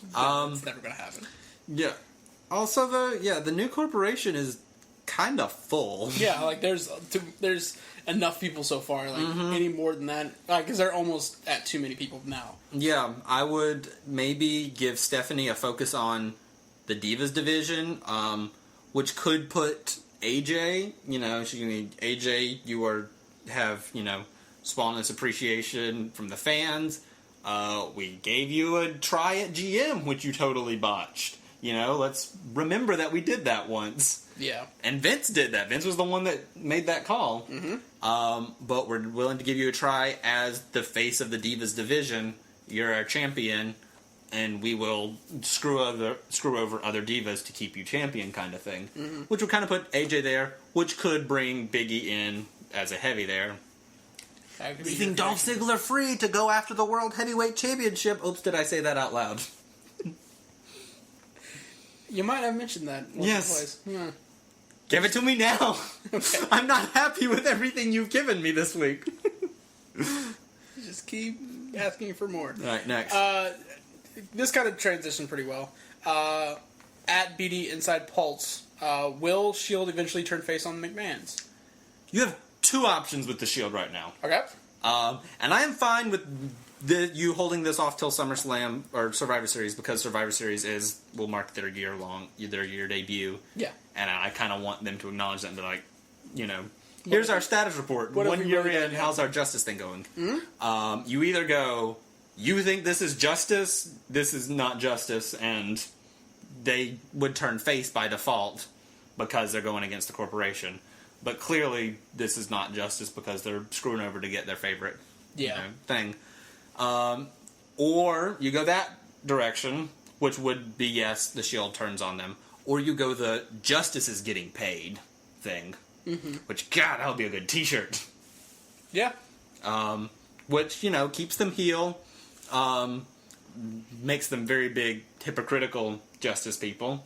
It's never gonna happen. Yeah. Also, the new corporation is kind of full. Yeah, like there's enough people so far. Like any more than that, because they're almost at too many people now. Yeah, I would maybe give Stephanie a focus on the Divas division, which could put AJ. AJ. You have smallness appreciation from the fans. We gave you a try at GM, which you totally botched. Let's remember that we did that once. Yeah. And Vince did that. Vince was the one that made that call. But we're willing to give you a try as the face of the Divas division. You're our champion, and we will screw over other divas to keep you champion, kind of thing. Which would kind of put AJ there, which could bring Biggie in as a heavy there. Leaving Dolph Ziggler free to go after the World Heavyweight Championship. Oops, did I say that out loud? You might have mentioned that once Yes. or twice. Yeah. Give it to me now. Okay. I'm not happy with everything you've given me this week. Just keep asking for more. All right, next. This kind of transitioned pretty well. At BD Inside Pulse, will Shield eventually turn face on the McMahons? You have two options with the Shield right now. Okay. And I am fine with you holding this off till SummerSlam or Survivor Series, because Survivor Series will mark their year debut. Yeah. And I kind of want them to acknowledge that and be like, here's our status report. What have 1 we year really in, done, yeah. how's our justice thing going? You either go, you think this is justice, this is not justice, and they would turn face by default because they're going against the corporation. But clearly, this is not justice because they're screwing over to get their favorite thing. Or you go that direction, which would be, yes, the Shield turns on them. Or you go the justice is getting paid thing. Which, God, that'll be a good t-shirt. Yeah. Which, keeps them heel. Makes them very big, hypocritical justice people.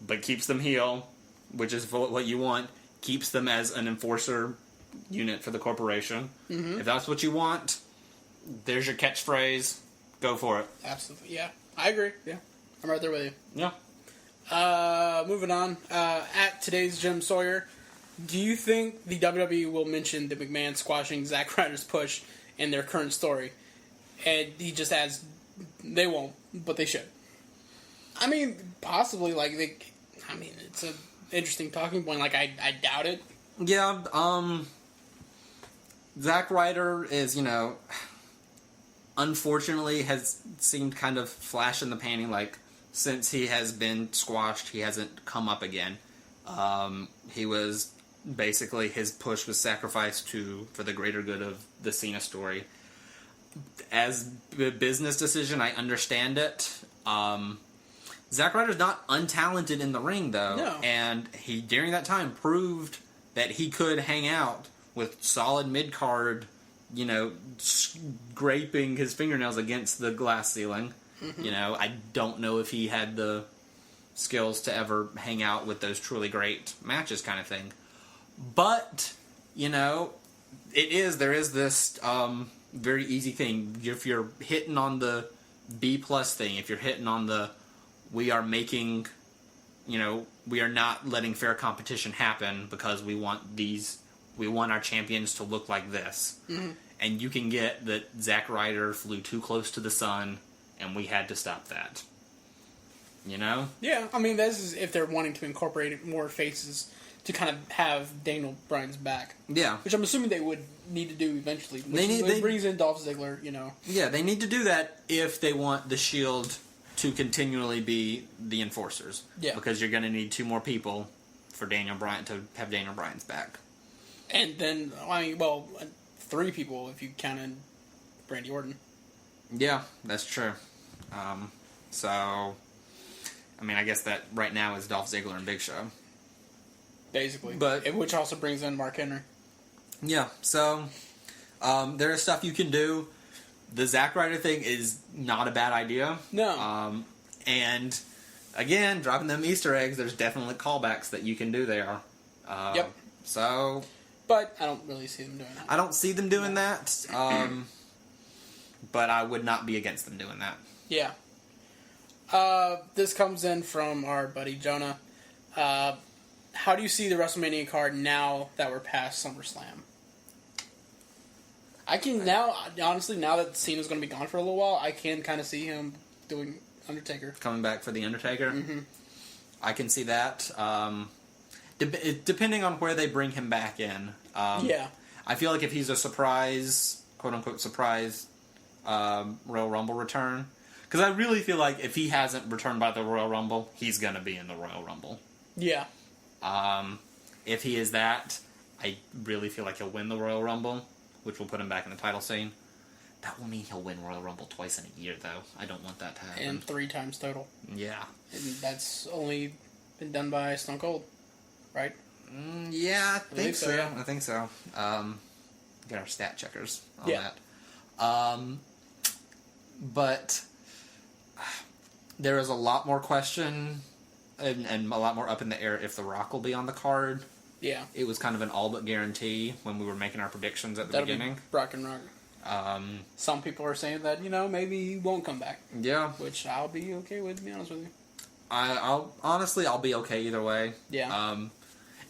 But keeps them heel, which is what you want. Keeps them as an enforcer unit for the corporation. If that's what you want, there's your catchphrase. Go for it. Absolutely. Yeah. I agree. Yeah. I'm right there with you. Yeah. Moving on. At today's Jim Sawyer, do you think the WWE will mention the McMahon squashing Zack Ryder's push in their current story? And he just adds, they won't, but they should. I mean, possibly. It's an interesting talking point. I doubt it. Yeah. Zack Ryder is, unfortunately has seemed kind of flash in the painting. Since he has been squashed, he hasn't come up again. He was basically, his push was sacrificed for the greater good of the Cena story. As a business decision, I understand it. Zack Ryder's not untalented in the ring, though. No. And he, during that time, proved that he could hang out with solid mid-card, scraping his fingernails against the glass ceiling. I don't know if he had the skills to ever hang out with those truly great matches kind of thing. But, there is this very easy thing. If you're hitting on the B+ thing, if you're hitting on the we are making, we are not letting fair competition happen because we want our champions to look like this. And you can get that Zack Ryder flew too close to the sun, and we had to stop that. You know? Yeah, I mean, this is if they're wanting to incorporate more faces to kind of have Daniel Bryan's back. Yeah. Which I'm assuming they would need to do eventually. They brings in Dolph Ziggler, you know. Yeah, they need to do that if they want the Shield to continually be the enforcers. Yeah. Because you're going to need 2 more people for Daniel Bryan to have Daniel Bryan's back. And then, I mean, well, 3 people if you count in Randy Orton. Yeah, that's true. So, I mean, I guess that right now is Dolph Ziggler and Big Show. Basically. But which also brings in Mark Henry. Yeah, so there is stuff you can do. The Zack Ryder thing is not a bad idea. No. And again, dropping them Easter eggs, there's definitely callbacks that you can do there. Yep. So, but I don't really see them doing that. I don't see them doing that. But I would not be against them doing that. Yeah. This comes in from our buddy Jonah. How do you see the WrestleMania card now that we're past SummerSlam? I can now, honestly, now that Cena's going to be gone for a little while, I can kind of see him doing Undertaker. Coming back for the Undertaker? Mm-hmm. I can see that. Depending on where they bring him back in. Yeah. I feel like if he's a surprise, quote-unquote surprise, Royal Rumble return, because I really feel like if he hasn't returned by the Royal Rumble, he's going to be in the Royal Rumble. Yeah. If he is that, I really feel like he'll win the Royal Rumble, which will put him back in the title scene. That will mean he'll win Royal Rumble twice in a year, though. I don't want that to happen. And 3 times total. Yeah. And that's only been done by Stone Cold, right? Yeah, I think so. Yeah. I think so. Get our stat checkers on Yeah. that. But there is a lot more question and a lot more up in the air if The Rock will be on the card. Yeah. It was kind of an all but guarantee when we were making our predictions at the That'll beginning. be Brock and Rock. Some people are saying that, maybe he won't come back. Yeah. Which I'll be okay with, to be honest with you. I'll be okay either way. Yeah.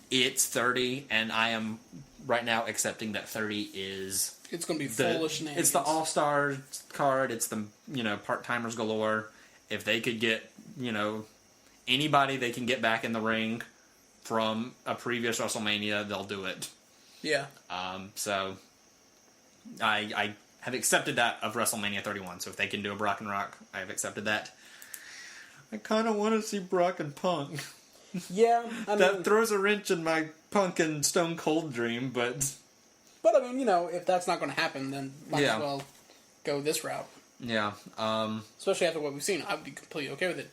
It's 30, and I am right now accepting that 30 is... It's going to be full of shenanigans. It's the All-Star card. It's the, part-timers galore. If they could get, anybody they can get back in the ring from a previous WrestleMania, they'll do it. Yeah. So, I have accepted that of WrestleMania 31. So if they can do a Brock and Rock, I have accepted that. I kind of want to see Brock and Punk. Yeah. That throws a wrench in my Punk and Stone Cold dream, but... But, if that's not going to happen, then might as well go this route. Yeah. Especially after what we've seen. I would be completely okay with it.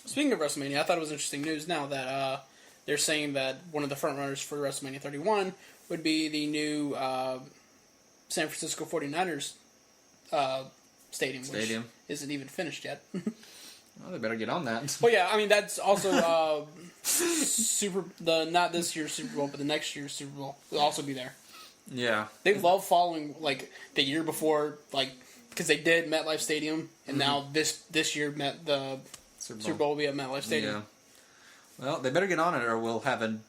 Speaking of WrestleMania, I thought it was interesting news now that they're saying that one of the frontrunners for WrestleMania 31 would be the new San Francisco 49ers stadium, which isn't even finished yet. Well, they better get on that. Well, yeah, that's also not this year's Super Bowl, but the next year's Super Bowl will also be there. Yeah. They love following, the year before, because they did MetLife Stadium, and now this year the Super Bowl will be at MetLife Stadium. Yeah. Well, they better get on it, or we'll have an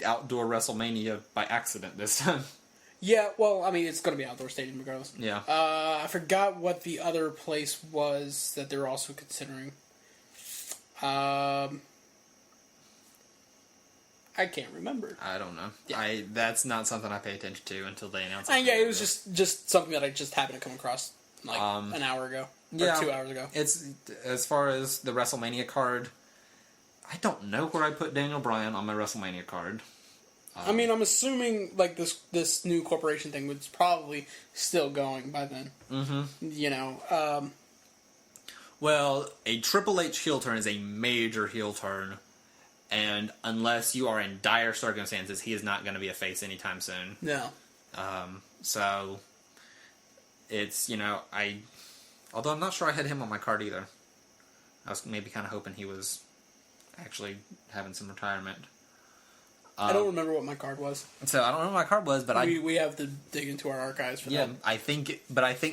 outdoor WrestleMania by accident this time. Yeah, well, it's going to be outdoor stadium regardless. Yeah. I forgot what the other place was that they're also considering. I can't remember. I don't know. Yeah. That's not something I pay attention to until they announce it. Yeah, it was just something that I just happened to come across an hour ago. Or 2 hours ago. It's as far as the WrestleMania card, I don't know where I put Daniel Bryan on my WrestleMania card. I'm assuming this new corporation thing was probably still going by then. Mm-hmm. Well, a Triple H heel turn is a major heel turn, and unless you are in dire circumstances, he is not going to be a face anytime soon. No. So it's although I'm not sure I had him on my card either. I was maybe kind of hoping he was actually having some retirement. I don't remember what my card was. So I don't know what my card was, but we have to dig into our archives for that. I think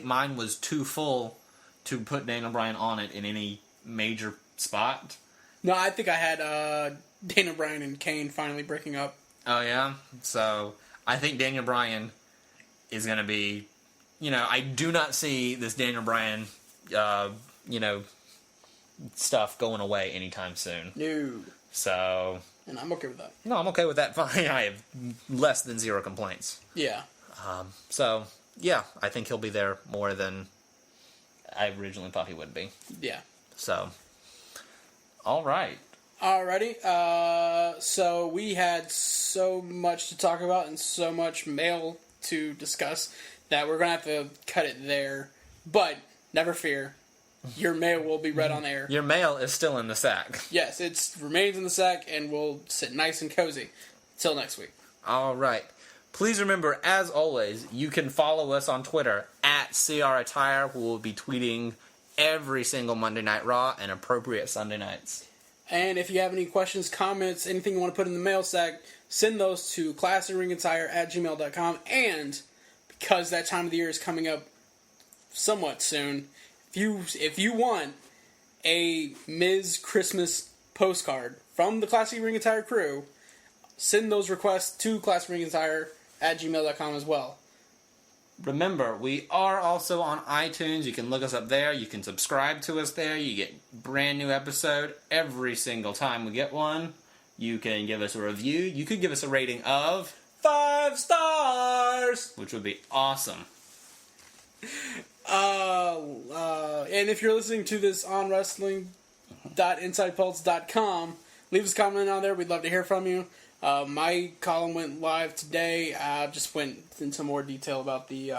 mine was too full to put Daniel Bryan on it in any major spot. No, I think I had Daniel Bryan and Kane finally breaking up. Oh yeah, so I think Daniel Bryan is going to be, I do not see this Daniel Bryan, stuff going away anytime soon. No. So... And I'm okay with that. No, I'm okay with that. Fine. I have less than 0 complaints. Yeah. So, yeah, I think he'll be there more than I originally thought he would be. Yeah. So, all right. Alrighty. So we had so much to talk about and so much mail to discuss that we're going to have to cut it there. But, never fear. Your mail will be read on air. Your mail is still in the sack. Yes, it remains in the sack and will sit nice and cozy. Till next week. All right. Please remember, as always, you can follow us on Twitter at CRAttire. We will be tweeting every single Monday Night Raw and appropriate Sunday nights. And if you have any questions, comments, anything you want to put in the mail sack, send those to classicringattire@gmail.com. And because that time of the year is coming up somewhat soon, if you want a Ms. Christmas postcard from the Classic Ring Attire crew, send those requests to classicringattire@gmail.com as well. Remember, we are also on iTunes. You can look us up there. You can subscribe to us there. You get brand new episode every single time we get one. You can give us a review. You could give us a rating of 5 stars, which would be awesome. And if you're listening to this on wrestling.insidepulse.com, leave us a comment on there. We'd love to hear from you. My column went live today. I just went into more detail about the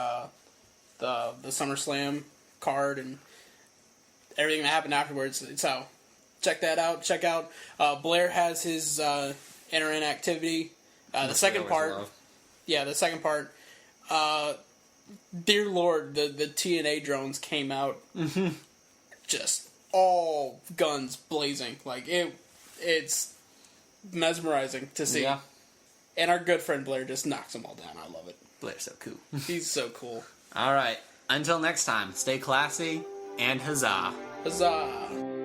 Summerslam card and everything that happened afterwards. So check that out. Check out Blair has his enter-in activity. The second part. Yeah, the second part. Dear Lord, the TNA drones came out. Just all guns blazing. Like it's mesmerizing to see. Yeah. And our good friend Blair just knocks them all down. I love it. Blair's so cool. He's so cool. All right. Until next time, stay classy and huzzah. Huzzah.